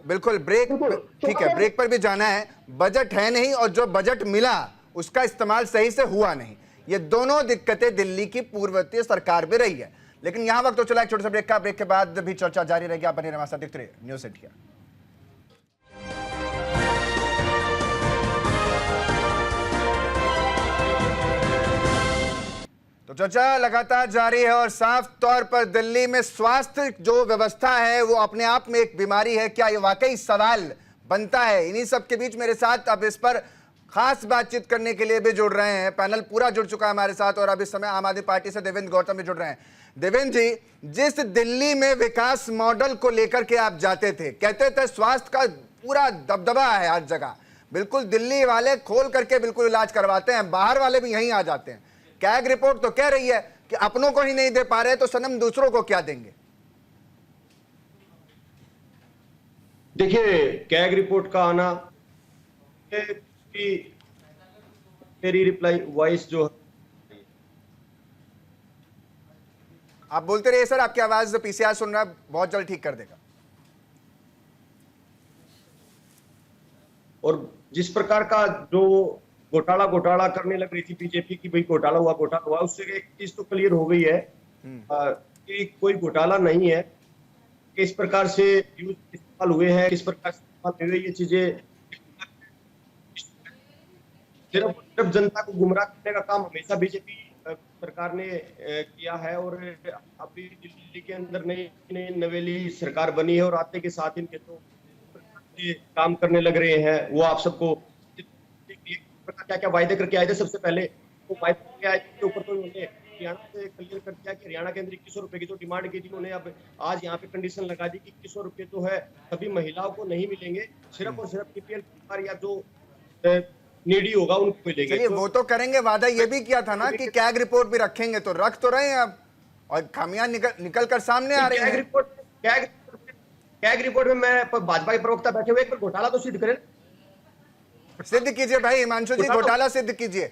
बिल्कुल ब्रेक, ठीक है, ब्रेक पर भी जाना है। बजट है नहीं और जो बजट मिला उसका इस्तेमाल सही से हुआ नहीं। ये दोनों दिक्कतें दिल्ली की पूर्ववर्ती सरकार में रही है। लेकिन यहां वक्त तो चला एक छोटा सा ब्रेक का, ब्रेक के बाद भी चर्चा जारी रहेगी। आप बने हमारे साथ देखते रहिए न्यूज़ इंडिया। तो चर्चा लगातार जारी है और साफ तौर पर दिल्ली में स्वास्थ्य जो व्यवस्था है वो अपने आप में एक बीमारी है। क्या ये वाकई सवाल बनता है? इन्हीं सब के बीच मेरे साथ अब इस पर खास बातचीत करने के लिए भी जुड़ रहे हैं, पैनल पूरा जुड़ चुका है हमारे साथ। और अब इस समय आम आदमी पार्टी से देवेंद्र गौतम भी जुड़ रहे हैं। देवेंद्र जी, जिस दिल्ली में विकास मॉडल को लेकर के आप जाते थे, कहते थे स्वास्थ्य का पूरा दबदबा है हर जगह, बिल्कुल दिल्ली वाले खोल करके बिल्कुल इलाज करवाते हैं, बाहर वाले भी यहीं आ जाते हैं। कैग रिपोर्ट तो कह रही है कि अपनों को ही नहीं दे पा रहे तो सनम दूसरों को क्या देंगे? देखिए, कैग रिपोर्ट का आना, मेरी रिप्लाई वॉइस जो आप बोलते रहिए सर, आपकी आवाज पीसीआर सुन रहा है, बहुत जल्द ठीक कर देगा। और जिस प्रकार का जो घोटाला करने लग रही थी बीजेपी की, भाई घोटाला हुआ, उससे एक चीज तो क्लियर हो गई है कि कोई घोटाला नहीं है। किस प्रकार से यूज इस्तेमाल हुए हैं, किस प्रकार से इस्तेमाल हुए, ये चीजें सिर्फ जनता को गुमराह करने का काम हमेशा बीजेपी सरकार ने किया है। और अभी दिल्ली के अंदर नई नवेली सरकार बनी है और आते के साथ इनके तो काम करने लग रहे हैं। वो आप सबको क्या क्या वायदे करके आए थे, सबसे पहले वो वायदे करके आए थे, ऊपर तो उन्होंने हरियाणा से क्लियर कर दिया कि हरियाणा के अंदर 2100 रुपए की जो डिमांड की थी उन्होंने अब आज यहाँ पे कंडीशन लगा दी कि 2100 रुपए तो है सभी महिलाओं को नहीं मिलेंगे, सिर्फ और सिर्फ बीपीएल या जो नीडी होगा उनको मिलेंगे। चलिए वो तो करेंगे, वादा ये भी किया था ना कि कैग रिपोर्ट भी रखेंगे, तो रख तो रहे हैं अब, और खामियां निकल कर सामने आ रही हैं। कैग रिपोर्ट में मैं भाजपा के प्रवक्ता बैठे हुए, एक बार घोटाला तो सिद्ध करें, सिद्ध कीजिए भाई हिमांशु जी, घोटाला सिद्ध कीजिए।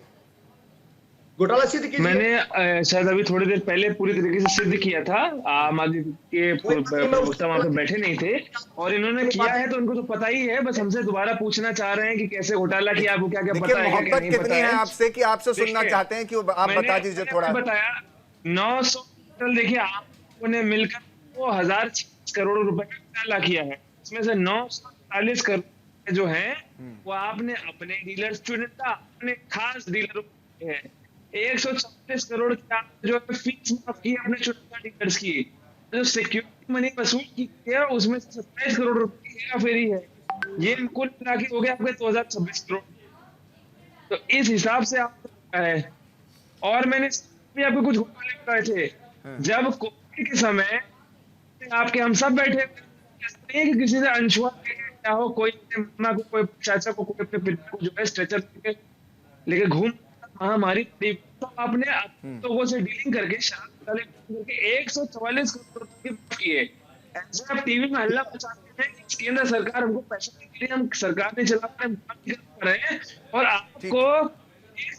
घोटाला सिद्ध कीजिए। मैंने शायद अभी थोड़ी देर पहले पूरी तरीके से सिद्ध किया था, आम आदमी के प्रवक्ता वहां पे बैठे नहीं थे और इन्होंने किया है तो उनको तो पता ही है, बस हमसे दोबारा पूछना चाह रहे हैं कि कैसे घोटाला किया, आपको क्या क्या पता है, मोहब्बत कितनी है आपसे कि आपसे सुनना चाहते हैं कि आप बता दीजिए थोड़ा। बताया 900 देखिए आपको ने मिलकर 2000 करोड़ रुपए का घोटाला किया है, इसमें से 940 करोड़ जो है वो आपने अपने डीलर्स चुने था, अपने खास डीलर है। 140 करोड़ की आपने जो है फीस माफ की अपने चुनिंदा डीलर्स की, जो सिक्योरिटी मनी वसूल की है उसमें 27 करोड़ रुपए की हेराफेरी है। ये कुल मिला के हो गया आपके 2026 करोड़। तो इस हिसाब से आप है। और मैंने भी आपको कुछ घोटाले बताए थे, जब कोविड के समय आपके हम सब बैठे कि किसी से अनछुआ क्या हो, कोई मामा को, कोई चाचा को, कोई अपने पिता को जो है स्ट्रेचर लेके घूम महामारी, तो आपने लोगों से डीलिंग करके शराब करके 144 करोड़ रुपए किए। ऐसे आप टीवी में हल्ला मचाते हैं कि केंद्र सरकार हमको पैसा देने के लिए हम सरकार ने चला रहे हैं और आपको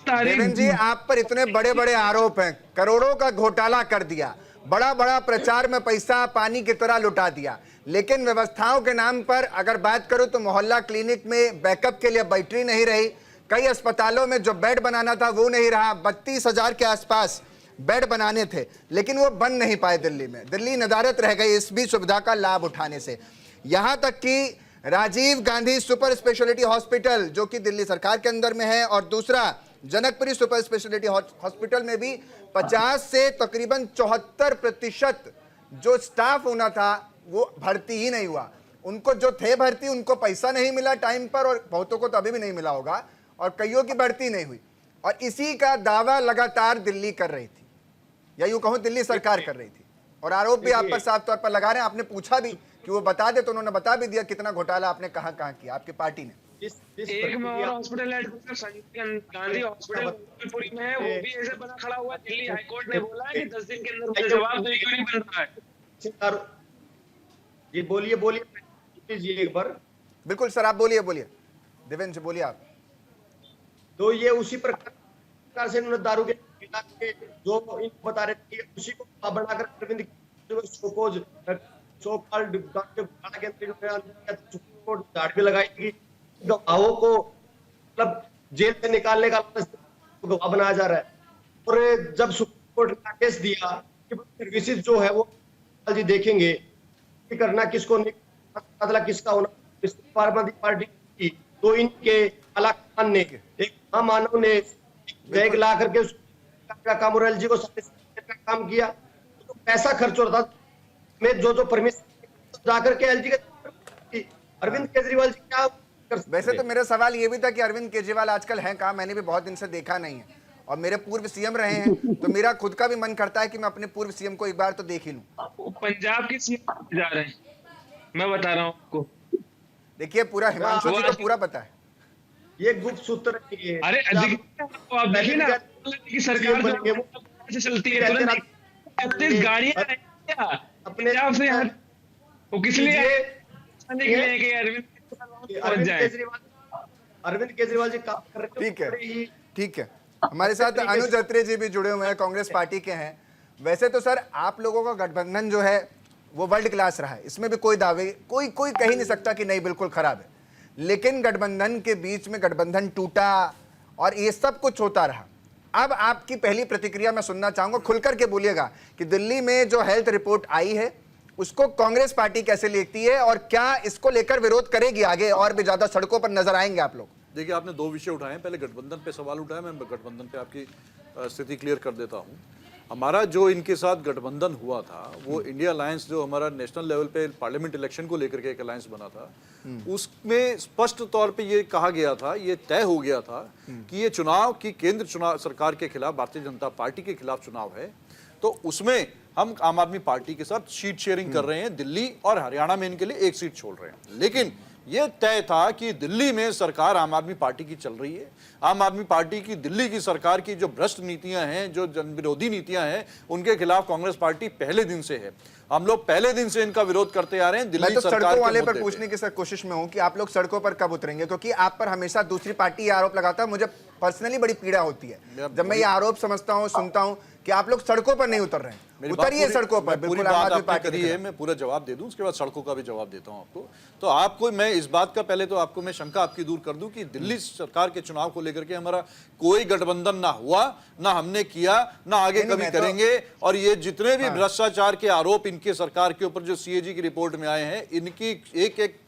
देवेंद्र जी आप पर इतने बड़े बड़े आरोप हैं, करोड़ों का घोटाला कर दिया, बड़ा बड़ा प्रचार में पैसा पानी की तरह लुटा दिया, लेकिन व्यवस्थाओं के नाम पर अगर बात करूं तो मोहल्ला क्लिनिक में बैकअप के लिए बैटरी नहीं रही, कई अस्पतालों में जो बेड बनाना था वो नहीं रहा, 32,000 के आसपास बेड बनाने थे लेकिन वो बन नहीं पाए दिल्ली में, दिल्ली नदारत रह गई इस भी सुविधा का लाभ उठाने से। यहां तक कि Rajiv Gandhi super speciality hospital जो कि दिल्ली सरकार के अंदर में है और दूसरा जनकपुरी सुपर स्पेशलिटी हॉस्पिटल में भी 50 से तकरीबन 74% जो स्टाफ होना था वो भर्ती ही नहीं हुआ। उनको जो थे भर्ती उनको पैसा नहीं मिला टाइम पर और बहुतों को तो अभी भी नहीं मिला होगा और कईयों की भर्ती नहीं हुई। और इसी का दावा लगातार दिल्ली कर रही थी, या यूं कहूं दिल्ली सरकार कर रही थी, और आरोप भी आप पर साफ तौर पर लगा रहे हैं। आपने पूछा भी कि वो बता दे, तो उन्होंने बता भी दिया कितना घोटाला आपने कहां कहां किया आपकी पार्टी ने। एक में और हॉस्पिटल है संजय गांधी हॉस्पिटल जबलपुरी में है, वो भी ऐसे बना खड़ा हुआ है। दिल्ली हाईकोर्ट ने बोला है कि 10 दिन के अंदर मुझे जवाब दो, क्यों नहीं बन रहा है। जी बोलिए बोलिए एक बार। बिल्कुल सर, आप बोलिए देवेंद्र जी, बोलिए आप। तो ये उसी प्रकार से इन्होंने दारू के जो इनको बता रहे थे, उसी को बनाकर अरविंद झाड़ भी लगाई थी। गवाहों को मतलब जेल से निकालने का गवाह बनाया जा रहा है। और जब सुप्रीम कोर्ट ने केस दिया कि सर्विसेज जो है वो जी देखेंगे कि करना किसको, बदला किसका होना, समाजवादी पार्टी की, तो इनके आला खान ने एक मानव ने बैग ला करके काम और एलजी को काम किया। तो पैसा खर्च हो रहा था में जो परमिशन जाकर के एलजी के अरविंद केजरीवाल जी क्या। वैसे तो मेरा सवाल ये भी था कि अरविंद केजरीवाल आजकल हैं कहाँ, मैंने भी बहुत दिन से देखा नहीं है, और मेरे पूर्व सीएम रहे हैं, तो मेरा खुद का भी मन करता है कि मैं अपने पूर्व सीएम को एक बार तो देख ही लूं। पंजाब की सीएम जा रहे हैं, मैं बता रहा हूँ आपको। देखिए पूरा हिमांशु जी को पूरा पता है, ये गुप्त सूत्र है। अरे आप देखिए ना कि सरकार कैसे चलती है, तुरंत गाड़ियां अपने आप से यहाँ वो किस लिए अरविंद केजरीवाल जी काम कर रहे हैं। ठीक है। हमारे साथ अनुज अत्रे जी भी जुड़े हुए हैं, कांग्रेस पार्टी के हैं। वैसे तो सर आप लोगों का गठबंधन जो है वो वर्ल्ड क्लास रहा है, इसमें भी कोई दावे कोई कह ही नहीं सकता कि नहीं बिल्कुल खराब है, लेकिन गठबंधन के बीच में गठबंधन टूटा और ये सब कुछ होता रहा। अब आपकी पहली प्रतिक्रिया मैं सुनना चाहूंगा, खुलकर के बोलिएगा कि दिल्ली में जो हेल्थ रिपोर्ट आई है उसको कांग्रेस पार्टी कैसे लेती है, और क्या इसको लेकर विरोध करेगी आगे, और भी ज्यादा सड़कों पर नजर आएंगे आप लोग? देखिए, आपने दो विषय उठाए हैं। पहले गठबंधन पे सवाल उठाया, मैं गठबंधन पे आपकी स्थिति क्लियर कर देता हूं। हमारा जो इनके साथ गठबंधन हुआ था वो इंडिया अलायंस, जो हमारा नेशनल लेवल पे पार्लियामेंट इलेक्शन को लेकर के एक अलायंस बना था, उसमें स्पष्ट तौर पे ये कहा गया था, ये तय हो गया था कि ये चुनाव की केंद्र चुनाव सरकार के खिलाफ, भारतीय जनता पार्टी के खिलाफ चुनाव है। तो उसमें हम आम आदमी पार्टी के साथ सीट शेयरिंग कर रहे हैं, दिल्ली और हरियाणा में इनके लिए एक सीट छोड़ रहे हैं। लेकिन यह तय था कि दिल्ली में सरकार आम आदमी पार्टी की चल रही है। आम आदमी पार्टी की, दिल्ली की सरकार की जो भ्रष्ट नीतियां हैं, जो जन विरोधी नीतियां हैं, उनके खिलाफ कांग्रेस पार्टी पहले दिन से है। हम लोग पहले दिन से इनका विरोध करते आ रहे हैं। दिल्ली तो सरकार सड़कों वाले पर पूछने की सर कोशिश में हूं कि आप लोग सड़कों पर कब उतरेंगे, क्योंकि आप पर हमेशा दूसरी पार्टी ये आरोप लगाता है। मुझे पर्सनली बड़ी पीड़ा होती है जब मैं ये आरोप समझता हूं, सुनता हूं कि आप लोग सड़कों पर नहीं उतर रहे हैं। उतरिए सड़कों पर, बिल्कुल आम आदमी पार्टी करी है। मैं पूरा जवाब दे दूं, उसके बाद सड़कों का भी जवाब देता हूं आपको। तो आपको मैं इस बात का, पहले तो आपको मैं शंका आपकी दूर कर दूं कि दिल्ली सरकार के चुनाव को लेकर के हमारा कोई गठबंधन ना हुआ, ना हमने किया, ना आगे कभी करेंगे। और ये जितने भी भ्रष्टाचार के आरोप इनके सरकार के ऊपर जो सीएजी की रिपोर्ट में आए हैं, इनकी एक एक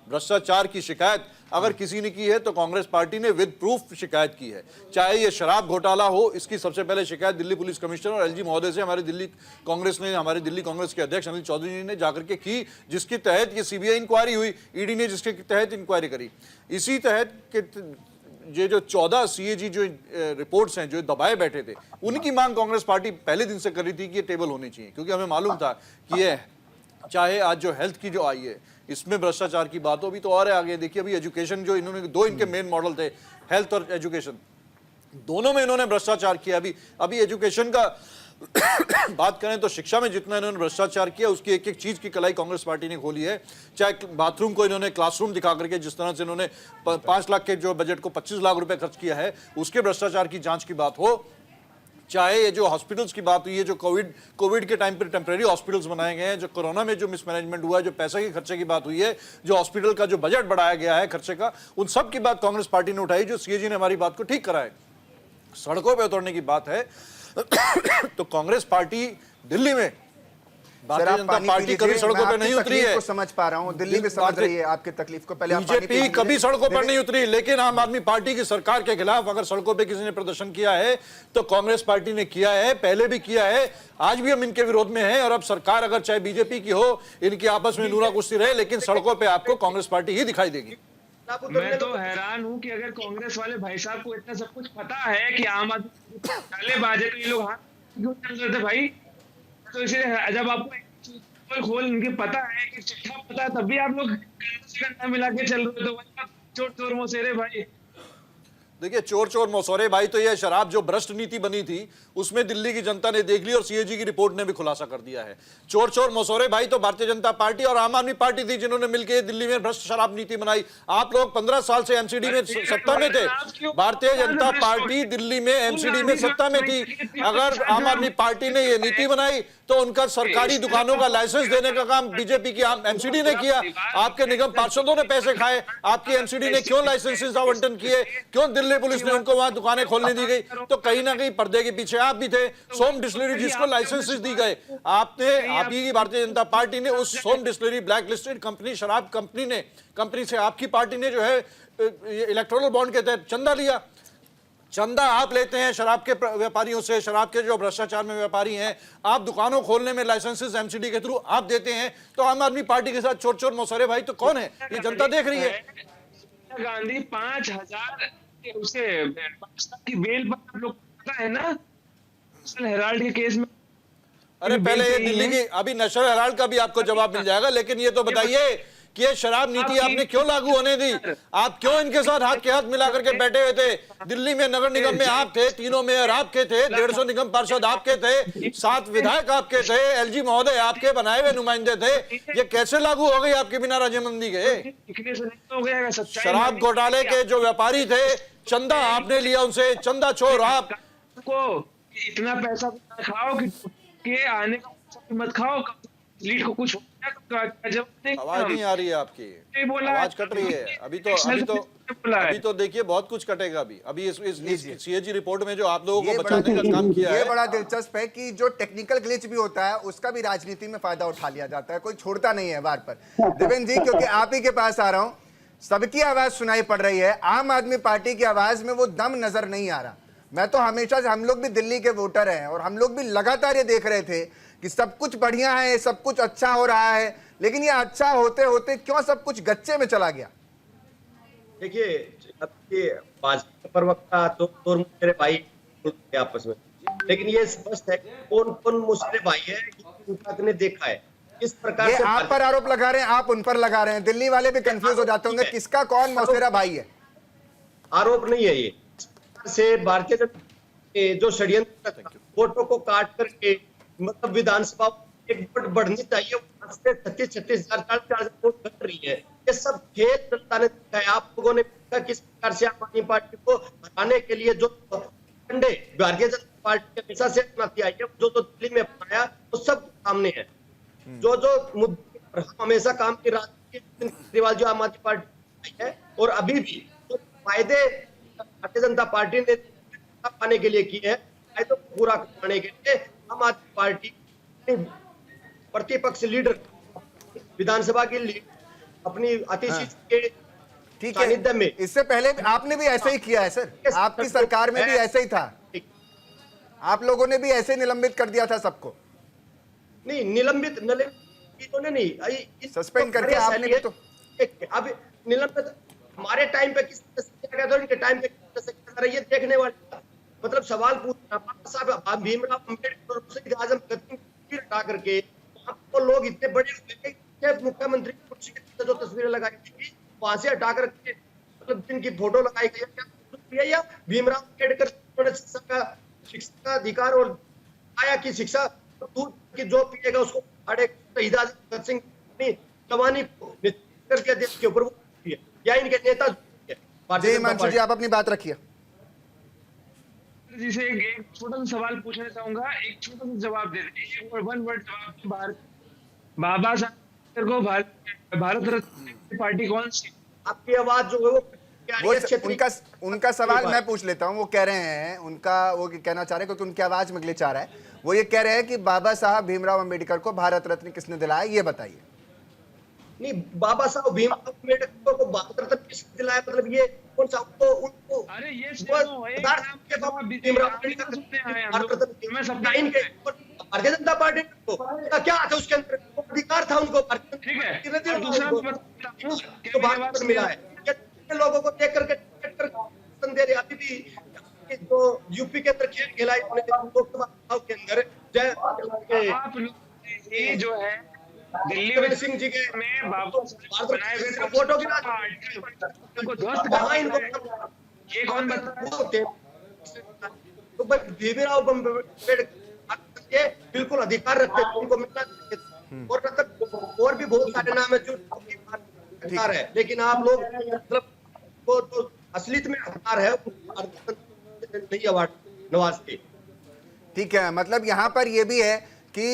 भ्रष्टाचार की शिकायत अगर किसी ने की है तो कांग्रेस पार्टी ने विद प्रूफ शिकायत की है। चाहे ये शराब घोटाला हो, इसकी सबसे पहले शिकायत दिल्ली पुलिस कमिश्नर और एलजी महोदय से हमारे दिल्ली कांग्रेस के अध्यक्ष अनिल चौधरी जी ने जाकर के की, जिसके तहत ये सीबीआई इंक्वायरी हुई, ईडी ने जिसके तहत इंक्वायरी करी। इसी तहत के ये जो 14 सीएजी जो रिपोर्ट्स हैं जो दबाए बैठे थे, उनकी मांग कांग्रेस पार्टी पहले दिन से कर रही थी कि ये टेबल होनी चाहिए, क्योंकि हमें मालूम था कि ये चाहे आज जो हेल्थ की जो आई है इसमें भ्रष्टाचार की बात हो भी तो और है आगे। देखिए अभी एजुकेशन जो इन्होंने, दो इनके मेन मॉडल थे, हेल्थ और एजुकेशन, दोनों में इन्होंने भ्रष्टाचार किया। अभी एजुकेशन का बात करें तो शिक्षा में जितना इन्होंने भ्रष्टाचार किया उसकी एक एक चीज की कलाई कांग्रेस पार्टी ने खोली है। चाहे बाथरूम को इन्होंने क्लासरूम दिखा करके, जिस तरह से इन्होंने 5 लाख के जो बजट को 25 लाख रुपए खर्च किया है, उसके भ्रष्टाचार की जांच की बात हो, चाहे ये जो हॉस्पिटल्स की बात हुई है, जो कोविड के टाइम पर टेम्परेरी हॉस्पिटल्स बनाए गए हैं, जो कोरोना में जो मिसमैनेजमेंट हुआ है, जो पैसे के खर्चे की बात हुई है, जो हॉस्पिटल का जो बजट बढ़ाया गया है खर्चे का, उन सब की बात कांग्रेस पार्टी ने उठाई। जो सीएजी ने हमारी बात को ठीक करा है। सड़कों पर उतरने की बात है तो कांग्रेस पार्टी दिल्ली में, भारतीय जनता पार्टी कभी सड़कों पर नहीं उतरी है। समझ पा रहा हूं, दिल्ली में समझ रही है आपकी तकलीफ को। पहले बीजेपी कभी सड़कों पर नहीं उतरी, लेकिन आम आदमी पार्टी की सरकार के खिलाफ अगर सड़कों पे किसी ने प्रदर्शन किया है तो कांग्रेस पार्टी ने किया है, पहले भी किया है, आज भी हम इनके विरोध में हैं। और अब सरकार अगर चाहे बीजेपी की हो, इनकी आपस में नूरा कुश्ती रहे, लेकिन सड़कों पर आपको कांग्रेस पार्टी ही दिखाई देगी। मैं तो हैरान हूं कि अगर कांग्रेस वाले भाई साहब को इतना सब कुछ पता है कि आम आदमी डाले बाजे, तो ये लोग हाथ क्यों चल रहे थे भाई? तो इसलिए जब आपको खोल इनके पता है कि चिट्ठा पता है, तब भी आप लोग कंधा से कंधा मिला के चल रहे, तो वही चोर चोर मोसेरे भाई। देखिए, चोर चोर मसौरे भाई, तो ये शराब जो भ्रष्ट नीति बनी थी उसमें दिल्ली की जनता ने देख ली और सीएजी की रिपोर्ट ने भी खुलासा कर दिया है। चोर चोर मसौरे भाई तो भारतीय जनता पार्टी और आम आदमी पार्टी थी जिन्होंने मिलकर दिल्ली में भ्रष्ट शराब नीति बनाई। आप लोग 15 साल से एमसीडी में सत्ता में थे, भारतीय जनता पार्टी दिल्ली में एमसीडी में सत्ता में थी। अगर आम आदमी पार्टी ने ये नीति बनाई तो उनका सरकारी दुकानों का लाइसेंस देने का काम बीजेपी की एमसीडी ने किया। आपके निगम पार्षदों ने पैसे खाए, आपकी एमसीडी ने क्यों लाइसेंसेस आवंटन किए? क्यों दिल्ली पुलिस ने उनको वहां दुकानें खोलने दी गई? तो कहीं ना कहीं पर्दे के पीछे आप भी थे। सोम डिस्टिलरी जिसको लाइसेंसेस दी गए, आपने, आप ही की भारतीय जनता पार्टी ने उस सोम डिस्टिलरी ब्लैक लिस्टेड कंपनी, शराब कंपनी से आपकी पार्टी ने जो है इलेक्टोरल बॉन्ड के तहत चंदा लिया। चंदा आप लेते हैं शराब के व्यापारियों से, शराब के जो भ्रष्टाचार में व्यापारी हैं, आप दुकानों खोलने में लाइसेंसेस एमसीडी के थ्रू आप देते हैं। तो आम आदमी पार्टी के साथ चोर चोर मौसरे भाई तो कौन है? ये जनता देख रही है। गांधी 5000 उसे की बेल पर आप लोग पता है ना, हेराल्ड के केस में। अरे पहले ये दिल्ली की, अभी नेशनल हेराल्ड का भी आपको जवाब मिल जाएगा, लेकिन ये तो बताइए कि ये शराब नीति आपने क्यों लागू होने दी? आप क्यों इनके साथ हाथ के हाथ मिला करके बैठे हुए थे? दिल्ली में नगर निगम में आप थे, तीनों मेयर आपके थे, 150 निगम पार्षद आपके थे, 7 विधायक आपके थे, एलजी महोदय आपके बनाए हुए नुमाइंदे थे। ये कैसे लागू हो गई आपके बिना राजमंदी के? शराब घोटाले के जो व्यापारी थे, चंदा आपने लिया उनसे, चंदा चोर आपको इतना पैसा खाओ कि आने का मत खाओ, लीड को कुछ आवाज नहीं आ रही है आपकी, आवाज कट रही है। अभी तो देखिए बहुत कुछ कटेगा। अभी इस सीएजी रिपोर्ट में जो आप लोगों को बचाने का काम किया है, ये बड़ा दिलचस्प है कि जो टेक्निकल ग्लिच भी होता है उसका भी राजनीति में फायदा उठा लिया जाता है, कोई छोड़ता नहीं है बार पर। देवेंद्र जी, क्योंकि आप ही के पास आ रहा हूं, सबकी आवाज सुनाई पड़ रही है, आम आदमी पार्टी की आवाज में वो दम नजर नहीं आ रहा। मैं तो हमेशा से, हम लोग भी दिल्ली के वोटर हैं और हम लोग भी लगातार ये देख रहे थे कि सब कुछ बढ़िया है, सब कुछ अच्छा हो रहा है, लेकिन ये अच्छा होते होते क्यों सब कुछ गच्चे में चला गया? देखिए, अब ये भाजपा प्रवक्ता तो मेरे भाई आपस में, लेकिन ये स्पष्ट है कौन कौन मुसरे भाई है, ने देखा है इस प्रकार से। आप पर आरोप लगा रहे हैं, आप उन पर लगा रहे हैं, दिल्ली वाले भी कंफ्यूज हो जाते होंगे किसका कौन मौसेरा भाई है। आरोप नहीं है ये, से भारतीय जनता के जो षड्यंत्र वोटों को काट करके, मतलब विधानसभा एक वोट बढ़नी चाहिए, 36,000 वोट बढ़ रही है, ये सब खेत जनता ने देखा है। आप लोगों ने देखा किस प्रकार से आम आदमी पार्टी को हटाने के लिए जो कंडे भारतीय जनता पार्टी हमेशा से अपनाती आई है, जो दिल्ली में अपनाया वो सब सामने है। जो मुद्दे पर हम हमेशा काम की राजनीति केजरीवाल जो आम आदमी पार्टी है, और अभी भी जो फायदे भारतीय जनता पार्टी ने पाने के लिए किए हैं, फायदों को पूरा करने के लिए आम आदमी पार्टी प्रतिपक्ष लीडर, विधानसभा की लीड अपनी अतिशी के सानिध्य में, इससे पहले आपने भी ऐसा ही किया है सर, आपकी सरकार में भी ऐसा ही था, आप लोगों ने भी ऐसे निलंबित कर दिया था सबको। नहीं, निलंबित नहीं, सस्पेंड करके आपने भी तो अब निलंबित हमारे टाइम पे किस तरह से, इनके टाइम पे किस तरह से, ये देखने वाले मतलब सवाल पूछना साहब, भीमराव अम्बेडकर से आजम हटा करके आपको लोग इतने बड़े मुख्यमंत्री की कुर्सी के जो तस्वीरें लगाई थी वहां से हटा करके, मतलब जिनकी फोटो लगाई गई, या भीमराव अम्बेडकर शिक्षा का अधिकार और आया की शिक्षा दूध की जो पिएगा उसको भगत सिंह जवानी कर दिया देश के ऊपर, या इनके नेता। जी हिमांशु जी, आप अपनी बात रखिए। जिसे एक छोटा सा सवाल पूछना चाहूंगा, एक छोटा सा जवाब दे दें, वन वर्ड जवाब। बाबा साहब को भारत रत्न पार्टी कौन सी? आपकी आवाज जो है वो उनका सवाल मैं पूछ लेता हूं। वो कह रहे हैं, उनका वो कहना चाह रहे हैं, क्योंकि उनकी आवाज में ग्लिच आ रहा है, वो ये कह रहे हैं कि बाबा साहब भीमराव अम्बेडकर को भारत रत्न किसने दिलाया, ये बताइए। नहीं, बाबा साहब भीमराव अम्बेडकर को भारत रत्न किसने दिलाया, मतलब ये कौन सा उनको, अरे ये भीमराव अम्बेडकर भारतीय जनता पार्टी को क्या था, उसके अंदर अधिकार था उनको, ठीक है। दूसरा मिला है, लोगों को देख करके दे रहे। अभी भी जो यूपी के अंदर खेल खेला लोकसभा चुनाव के अंदर आप लोग ये जो है दिल्ली में सिंह जी के में बाबू बनाए हुए फोटो की को ध्वस्त कर ये कौन बता तो भीमराव के बिल्कुल अधिकार रखते हैं, उनको मिलना चाहिए। और भी बहुत सारे नाम है जो अधिकार है, लेकिन आप लोग मतलब वो जो असलियत में अधिकार है नहीं अवार्ड नवाजते। ठीक है, मतलब यहाँ पर ये भी है कि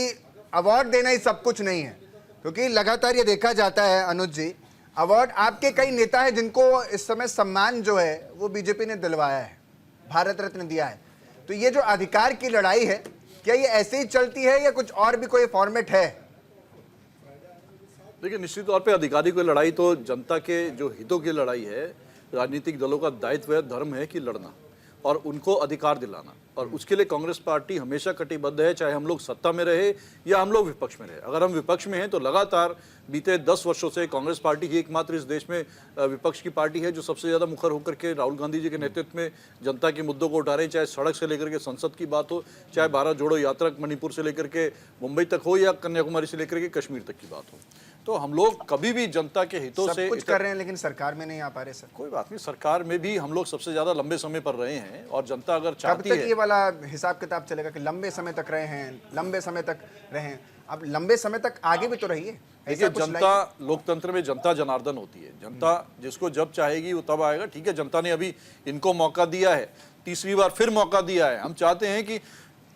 अवार्ड देना ही सब कुछ नहीं है, क्योंकि लगातार ये देखा जाता है अनुज जी, अवार्ड आपके कई नेता हैं जिनको इस समय सम्मान जो है वो बीजेपी ने दिलवाया है, भारत रत्न दिया है। तो ये जो अधिकार की लड़ाई है, क्या ये ऐसे ही चलती है या कुछ और भी कोई फॉर्मेट है? देखिए, निश्चित तौर पे अधिकारी की लड़ाई तो जनता के जो हितों की लड़ाई है। राजनीतिक दलों का दायित्व है, धर्म है कि लड़ना और उनको अधिकार दिलाना, और उसके लिए कांग्रेस पार्टी हमेशा कटिबद्ध है, चाहे हम लोग सत्ता में रहे या हम लोग विपक्ष में रहे। अगर हम विपक्ष में हैं तो लगातार बीते 10 वर्षों से कांग्रेस पार्टी ही एकमात्र इस देश में विपक्ष की पार्टी है जो सबसे ज़्यादा मुखर होकर के राहुल गांधी जी के नेतृत्व में जनता के मुद्दों को उठा रहे हैं, चाहे सड़क से लेकर के संसद की बात हो, चाहे भारत जोड़ो यात्रा मणिपुर से लेकर के मुंबई तक हो या कन्याकुमारी से लेकर के कश्मीर तक की बात हो। तो हम लोग कभी भी जनता के हितों से कुछ कर रहे हैं, लेकिन सरकार में नहीं आ पा रहे सर। कोई बात नहीं, सरकार में भी हम लोग सबसे ज्यादा लंबे समय पर रहे हैं, और जनता अगर चाहती कब तक है ये वाला हिसाब किताब चलेगा कि लंबे समय तक रहे हैं, लंबे समय तक रहे हैं? अब लंबे समय तक आगे भी तो रहिए। देखिए, जनता लोकतंत्र में जनता जनार्दन होती है। जनता जिसको जब चाहेगी वो तब आएगा। ठीक है, जनता ने अभी इनको मौका दिया है, तीसरी बार फिर मौका दिया है। हम चाहते हैं कि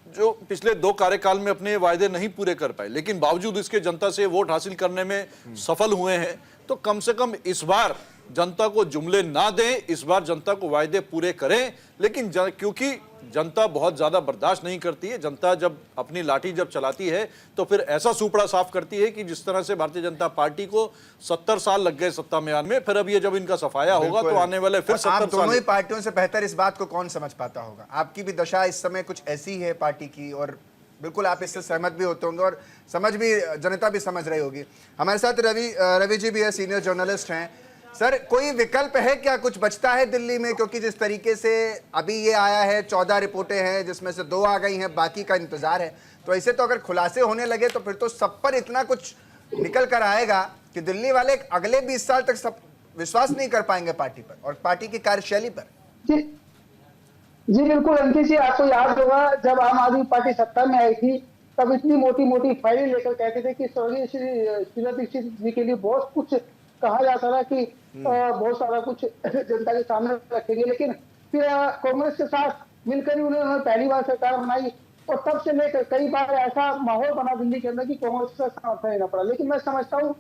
जो पिछले 2 कार्यकाल में अपने वायदे नहीं पूरे कर पाए, लेकिन बावजूद इसके जनता से वोट हासिल करने में सफल हुए हैं, तो कम से कम इस बार जनता को जुमले ना दें, इस बार जनता को वायदे पूरे करें। लेकिन क्योंकि जनता बहुत ज्यादा बर्दाश्त नहीं करती है, जनता जब अपनी लाठी जब चलाती है तो फिर ऐसा सुपड़ा साफ करती है कि जिस तरह से भारतीय जनता पार्टी को 70 साल लग गए सत्ता में आने में, फिर अब ये जब इनका सफाया होगा तो आने वाले फिर 70 साल। दोनों ही पार्टियों से बेहतर इस बात को कौन समझ पाता होगा? आपकी भी दशा इस समय कुछ ऐसी है पार्टी की, और बिल्कुल आप इससे सहमत भी होते होंगे और समझ भी जनता भी समझ रही होगी। हमारे साथ रवि जी भी है, सीनियर जर्नलिस्ट हैं। सर, कोई विकल्प है क्या? कुछ बचता है दिल्ली में? क्योंकि जिस तरीके से अभी ये आया है, 14 रिपोर्टें हैं जिसमें से 2 आ गई हैं, बाकी का इंतजार है। तो ऐसे तो अगर खुलासे होने लगे तो फिर तो सब पर इतना कुछ निकल कर आएगा कि दिल्ली वाले अगले 20 साल तक सब विश्वास नहीं कर पाएंगे पार्टी पर और पार्टी की कार्यशैली पर। जी बिल्कुल अंकित जी, आपको याद होगा जब आम आदमी पार्टी सत्ता में आई थी तब इतनी मोटी मोटी फाइलें लेकर कहते थे कि स्वर्गीय श्री शीला दीक्षित जी के लिए बहुत कुछ कहा जाता था कि बहुत सारा कुछ जनता के सामने रखेंगे। लेकिन फिर कांग्रेस के साथ मिलकर ही उन्होंने पहली बार सरकार बनाई, और तब से लेकर कई बार ऐसा माहौल बना दिल्ली के अंदर कि कांग्रेस का समर्थन लेना पड़ा। लेकिन मैं समझता हूँ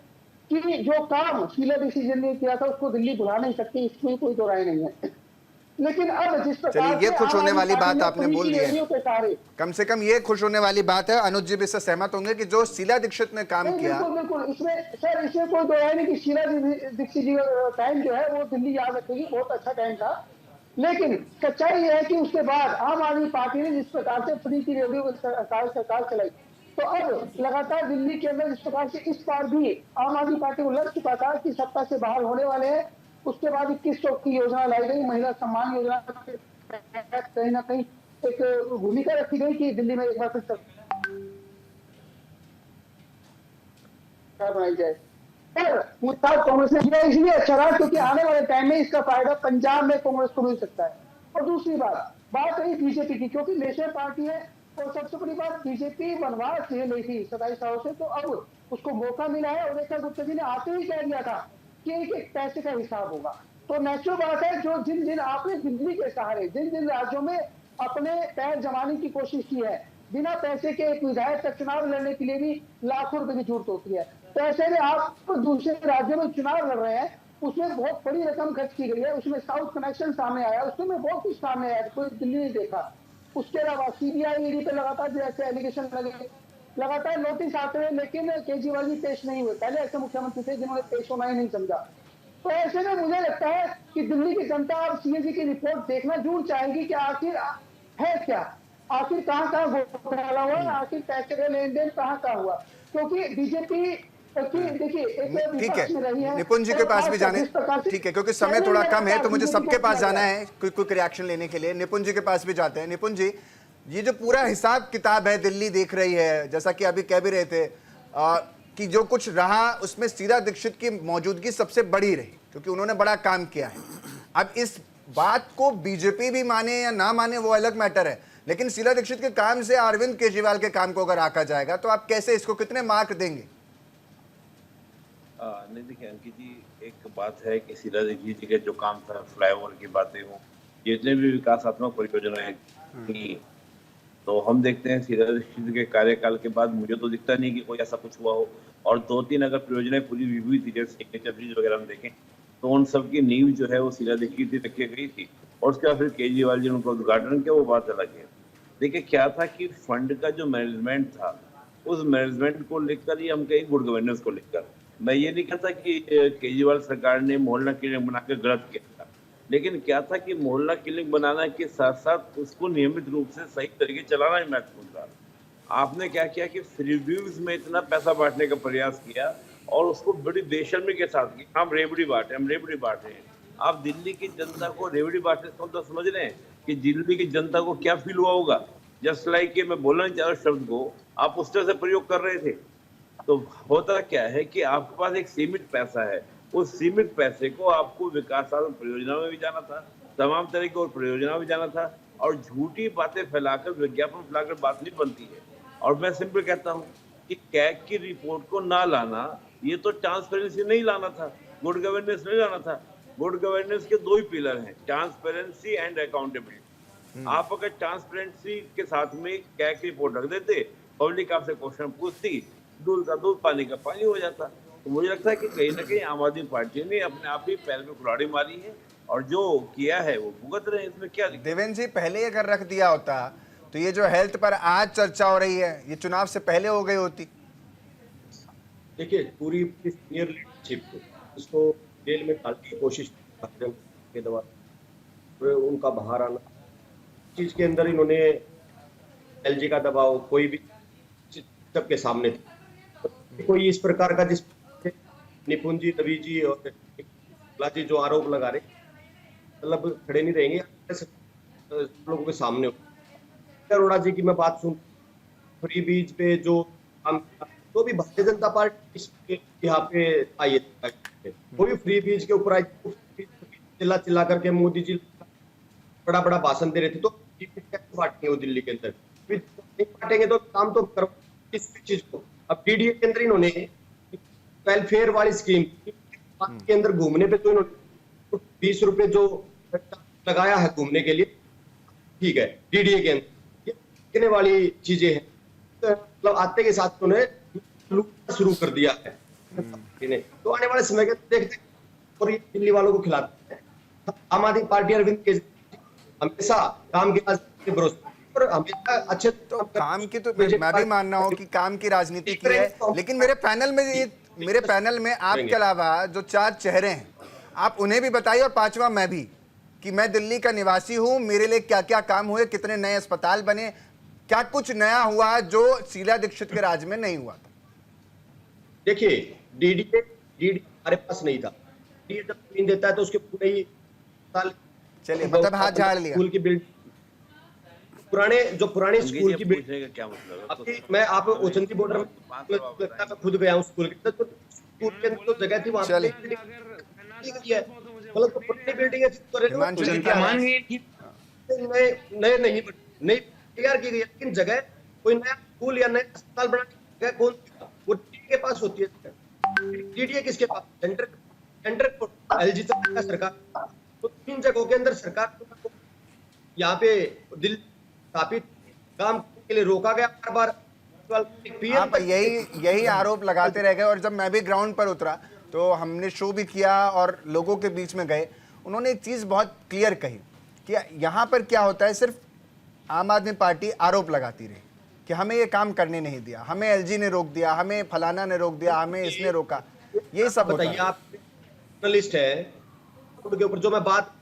कि जो काम शीला दीक्षित जी ने किया था उसको दिल्ली भुला नहीं सकती, इसमें कोई दो राय नहीं है। लेकिन अब जिस प्रकार ये खुश होने वाली बात आपने बोल दी है, सारे कम से कम ये खुश होने वाली बात है। अनुज जी भी इससे सहमत होंगे कि जो शीला दीक्षित ने काम किया, बिल्कुल इसमें सर इसमें कोई दो राय नहीं कि शीला दीक्षित जी का टाइम जो है वो दिल्ली याद रखेगी, बहुत अच्छा टाइम था। लेकिन सच्चाई ये है कि उसके बाद आम आदमी पार्टी ने जिस प्रकार से फ्री की रेडियो सरकार चलाई, तो अब लगातार दिल्ली के अंदर जिस प्रकार से इस बार भी आम आदमी पार्टी को लग चुका था कि सत्ता से बाहर होने वाले हैं। उसके बाद 21 की योजना लाई गई, महिला सम्मान योजना, कहीं ना कहीं एक भूमिका रखी गई कि दिल्ली में एक बार फिर सरकार बनाई जाए। पर मुद्दा कांग्रेस ने किया इसलिए अच्छा रहा क्योंकि आने वाले टाइम में इसका फायदा पंजाब में कांग्रेस को मिल सकता है। और दूसरी बात रही बीजेपी की, क्योंकि नेशनल पार्टी है और सबसे बड़ी बात बीजेपी वनवास झेल रही थी 27 सालों से, तो अब उसको मौका मिला है। और रेखा गुप्ता जी ने आते ही कह दिया था कि एक पैसे का हिसाब होगा। तो नेचुरल बात है, जो जिन जिन आपने दिल्ली के सहारे जिन जिन राज्यों में अपने पैर जमाने की कोशिश की है, बिना पैसे के एक विधायक का चुनाव लड़ने के लिए भी लाखों रुपए की जरूरत होती है। तो ऐसे में आप दूसरे राज्यों में चुनाव लड़ रहे हैं, उसमें बहुत बड़ी रकम खर्च की गई है, उसमें साउथ कनेक्शन सामने आया, उसमें बहुत कुछ सामने आया, कोई दिल्ली नहीं देखा। उसके अलावा सीबीआई ईडी पे लगातार जैसे एलिगेशन लगे, लगातार नोटिस आते हैं, लेकिन केजरीवाल जी पेश नहीं हुए। पहले ऐसे मुख्यमंत्री थे जिन्होंने पेश होना ही नहीं समझा। तो ऐसे में मुझे लगता है कि दिल्ली की जनता अब सीएजी की रिपोर्ट देखना जरूर चाहेगी कि आखिर है क्या, आखिर कहाँ घोटाला हुआ, आखिर पैसे का लेन देन कहाँ हुआ। क्योंकि बीजेपी देखिए ठीक है, निपुण जी के पास भी जाने, ठीक है, क्योंकि समय थोड़ा कम है तो मुझे सबके पास जाना है क्विक रिएक्शन लेने के लिए। निपुण जी के पास भी जाते हैं। निपुण जी, ये जो पूरा हिसाब किताब है दिल्ली देख रही है, जैसा कि अभी कह भी रहे थे कि जो कुछ रहा उसमें शीला दीक्षित की मौजूदगी सबसे बड़ी रही, क्योंकि उन्होंने बड़ा काम किया है। अब इस बात को बीजेपी भी माने या ना माने वो अलग मैटर है, लेकिन शीला दीक्षित के काम से अरविंद केजरीवाल के काम को अगर आका जाएगा तो आप कैसे इसको कितने मार्क देंगे? नहीं देखिए अंकित जी, एक बात है कि शीला दीक्षित जी के जो काम था, फ्लाईओवर की बातें हो, जितने भी विकासात्मक परियोजनाएं की, तो हम देखते हैं शीला दीक्षित के कार्यकाल के बाद मुझे तो दिखता नहीं कि कोई ऐसा कुछ हुआ हो। और 2-3 अगर परियोजनाएं पूरी हुई थी, जैसे सिग्नेचर ब्रिज वगैरह हम देखें, तो उन सब की नींव जो है वो शीला दीक्षित ही रखी गई थी, और उसके बाद फिर केजरीवाल जी ने उनका उद्घाटन किया, वो बात अलग है। देखिए क्या था कि फंड का जो मैनेजमेंट था, उस मैनेजमेंट को लेकर ही हम कहीं गुड गवर्नेंस को लेकर, मैं ये नहीं कहता कि केजरीवाल सरकार ने मोहल्ला क्लिनिक बनाकर गलत किया था, लेकिन क्या था कि मोहल्ला क्लिनिक बनाने के साथ साथ उसको नियमित रूप से सही तरीके चलाना ही महत्वपूर्ण था। आपने क्या किया कि फ्रीव्यूज में इतना पैसा बांटने का प्रयास किया और उसको बड़ी बेशर्मी के साथ किया, हम रेवड़ी बांटे हैं। आप दिल्ली की जनता को रेवड़ी बांटने से तो समझ रहे हैं कि दिल्ली की जनता को क्या फील हुआ होगा। जस्ट लाइक कि मैं बोलना चाह रहा शब्द को आप उस तरह से प्रयोग कर रहे थे। तो होता क्या है कि आपके पास एक सीमित पैसा है, उस सीमित पैसे को आपको विकासात्मक परियोजना में भी जाना था, तमाम तरह की और परियोजना में जाना था, और झूठी बातें फैलाकर, विज्ञापन फैलाकर बात नहीं बनती है। और मैं सिंपल कहता हूँ कि कैग की रिपोर्ट को ना लाना, ये तो ट्रांसपेरेंसी नहीं लाना था, गुड गवर्नेंस नहीं लाना था। गुड गवर्नेंस के 2 ही पिलर हैं, ट्रांसपेरेंसी एंड अकाउंटेबिलिटी। आप अगर ट्रांसपेरेंसी के साथ में कैग की रिपोर्ट रख देते, पब्लिक आपसे क्वेश्चन पूछती, दूध का दूध पानी का पानी हो जाता। तो मुझे लगता है कि कहीं ना कहीं आम आदमी पार्टी ने अपने आप ही पैर में कुल्हाड़ी मारी है, और जो किया है वो भुगत रहे हैं, इसमें क्या दिक्कत? देवेंद्र जी, पहले अगर रख दिया होता तो ये जो हेल्थ पर आज चर्चा हो रही है, ये चुनाव से पहले हो गई होती। देखिए पूरी सीनियर लीडरशिप को इसको जेल में डालने की कोशिश के दौरान उनका बाहर आना, चीज के अंदर इन्होंने एलजी का दबाव कोई भी सबके सामने था। कोई इस प्रकार का जिस निपुण जी, रवि जी और जी जो आरोप लगा रहे, मतलब खड़े नहीं रहेंगे लोगों के सामने। अरोड़ा जी की मैं बात सुन, फ्री बीज पे जो काम, तो भी भारतीय जनता पार्टी यहाँ पे आई है, वो भी फ्री बीज के ऊपर आई, चिल्ला चिल्ला करके मोदी जी बड़ा बड़ा भाषण दे रहे थे। तो बांटेंगे वो दिल्ली के अंदर, बांटेंगे तो काम तो करो इस चीज को। अब डीडीए के अंदर इन्होंने वेलफेयर वाली स्कीम के अंदर घूमने पे तो इन्होंने 20 रुपए जो लगाया है घूमने के लिए, ठीक है, डीडीए के अंदर ये वाली चीजें हैं, तो मतलब आते के साथ उन्होंने शुरू कर दिया है। तो आने वाले समय के देखते और ये दिल्ली वालों को खिलाते हैं। आम आदमी पार्टी अरविंद केजरीवाल हमेशा काम के भरोसे और हमेशा अच्छे तो काम की, तो मैं भी मान रहा हूँ कि काम की राजनीति की है, लेकिन मेरे पैनल में आपके अलावा जो 4 चेहरे हैं, आप उन्हें भी बताइए, और 5वां मैं भी, कि मैं दिल्ली का निवासी हूं, मेरे लिए क्या क्या काम हुए, कितने नए अस्पताल बने, क्या कुछ नया हुआ जो शीला दीक्षित के राज में नहीं हुआ था। देखिए डीडीए हमारे पास नहीं था, डीडीए जब जमीन देता है तो उसके पूरे ही चलिए, मतलब हाथ झाड़ लिया। स्कूल की बिल्डिंग, पुराने स्कूल की बिल्डिंग का क्या मतलब? अभी मैं आप ओचंती बॉर्डर में खुद गया हूँ स्कूल के अंदर, तो स्कूल के अंदर जो जगह थी वहां पे मतलब तो पुरानी बिल्डिंग नई तैयार की गई, लेकिन जगह कोई नया स्कूल या नया अस्पताल बनाने की जगह कौन सी, वो डीडीए के पास होती है। डीडीए किसके पास? सेंटर एलजी सरकार, तो 3 जगहों के अंदर सरकार यहाँ पे दिल्ली काफी काम के लिए रोका गया बार बार। यही आरोप लगाते रह गए, और जब मैं भी ग्राउंड पर उतरा तो हमने शो भी किया और लोगों के बीच में गए, उन्होंने एक चीज बहुत क्लियर कही कि यहाँ पर क्या होता है, सिर्फ आम आदमी पार्टी आरोप लगाती रही कि हमें ये काम करने नहीं दिया, हमें एलजी ने रोक दिया, हमें फलाना ने रोक दिया, हमें इसने रोका। ये सब बताइए, आप जर्नलिस्ट है, के ऊपर जो मैं बात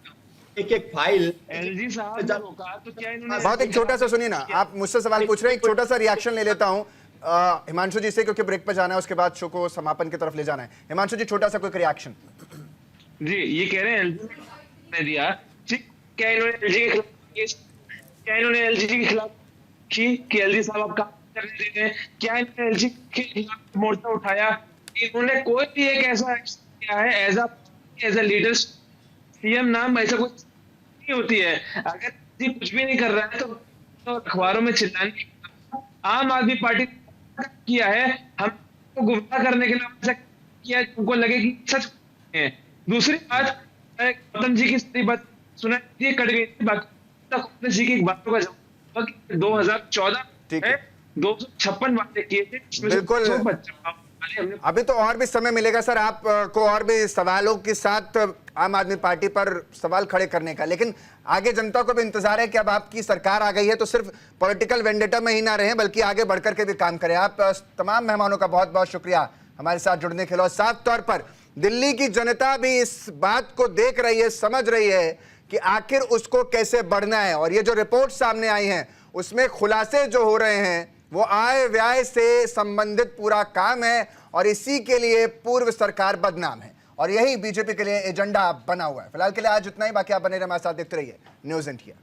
एक फाइल एलजी साहब ने रोका तो क्या इन्होंने बहुत एक छोटा सा सुनिए ना, आप मुझसे सवाल पूछ रहे हैं, एक छोटा सा रिएक्शन ले लेता हूं हिमांशु जी से, क्योंकि ब्रेक पर जाना है, उसके बाद शो को समापन की तरफ ले जाना है। हिमांशु जी, छोटा सा कोई रिएक्शन। जी, ये कह रहे हैं ने दिया, क्या इन्होंने एलजी के खिलाफ कि एलजी साहब आप काम करने दे रहे हैं, क्या इन्होंने एलजी के खिलाफ मोर्चा उठाया? इन्होंने कोई भी एक ऐसा एक्शन किया है एज ए लीडर? सीएम नाम ऐसा कुछ नहीं होती है। अगर कुछ भी नहीं कर रहा है तो अखबारों में चिल्लाने। आम आदमी पार्टी किया है, हमको गुमराह करने के लिए ऐसा किया है, तुमको लगे कि सच है। दूसरी बात, गौतम जी की सारी बात सुना कट गई, बाकी जी की बातों का जवाब 2014 है, 256 वादे किए थे, बिल्कुल। अभी तो और भी समय मिलेगा सर आपको और भी सवालों के साथ आम आदमी पार्टी पर सवाल खड़े करने का, लेकिन आगे जनता को भी इंतजार है कि अब आपकी सरकार आ गई है तो सिर्फ पॉलिटिकल वेंडेटा में ही ना रहे, बल्कि आगे बढ़कर के भी काम करें। आप तमाम मेहमानों का बहुत बहुत शुक्रिया हमारे साथ जुड़ने के लिए। साफ तौर पर दिल्ली की जनता भी इस बात को देख रही है, समझ रही है कि आखिर उसको कैसे बढ़ना है, और ये जो रिपोर्ट सामने आई है उसमें खुलासे जो हो रहे हैं वो आय व्यय से संबंधित पूरा काम है, और इसी के लिए पूर्व सरकार बदनाम है, और यही बीजेपी के लिए एजेंडा बना हुआ है। फिलहाल के लिए आज इतना ही, बाकी आप बने रहे हमारे साथ, देखते रहिए न्यूज़ इंडिया।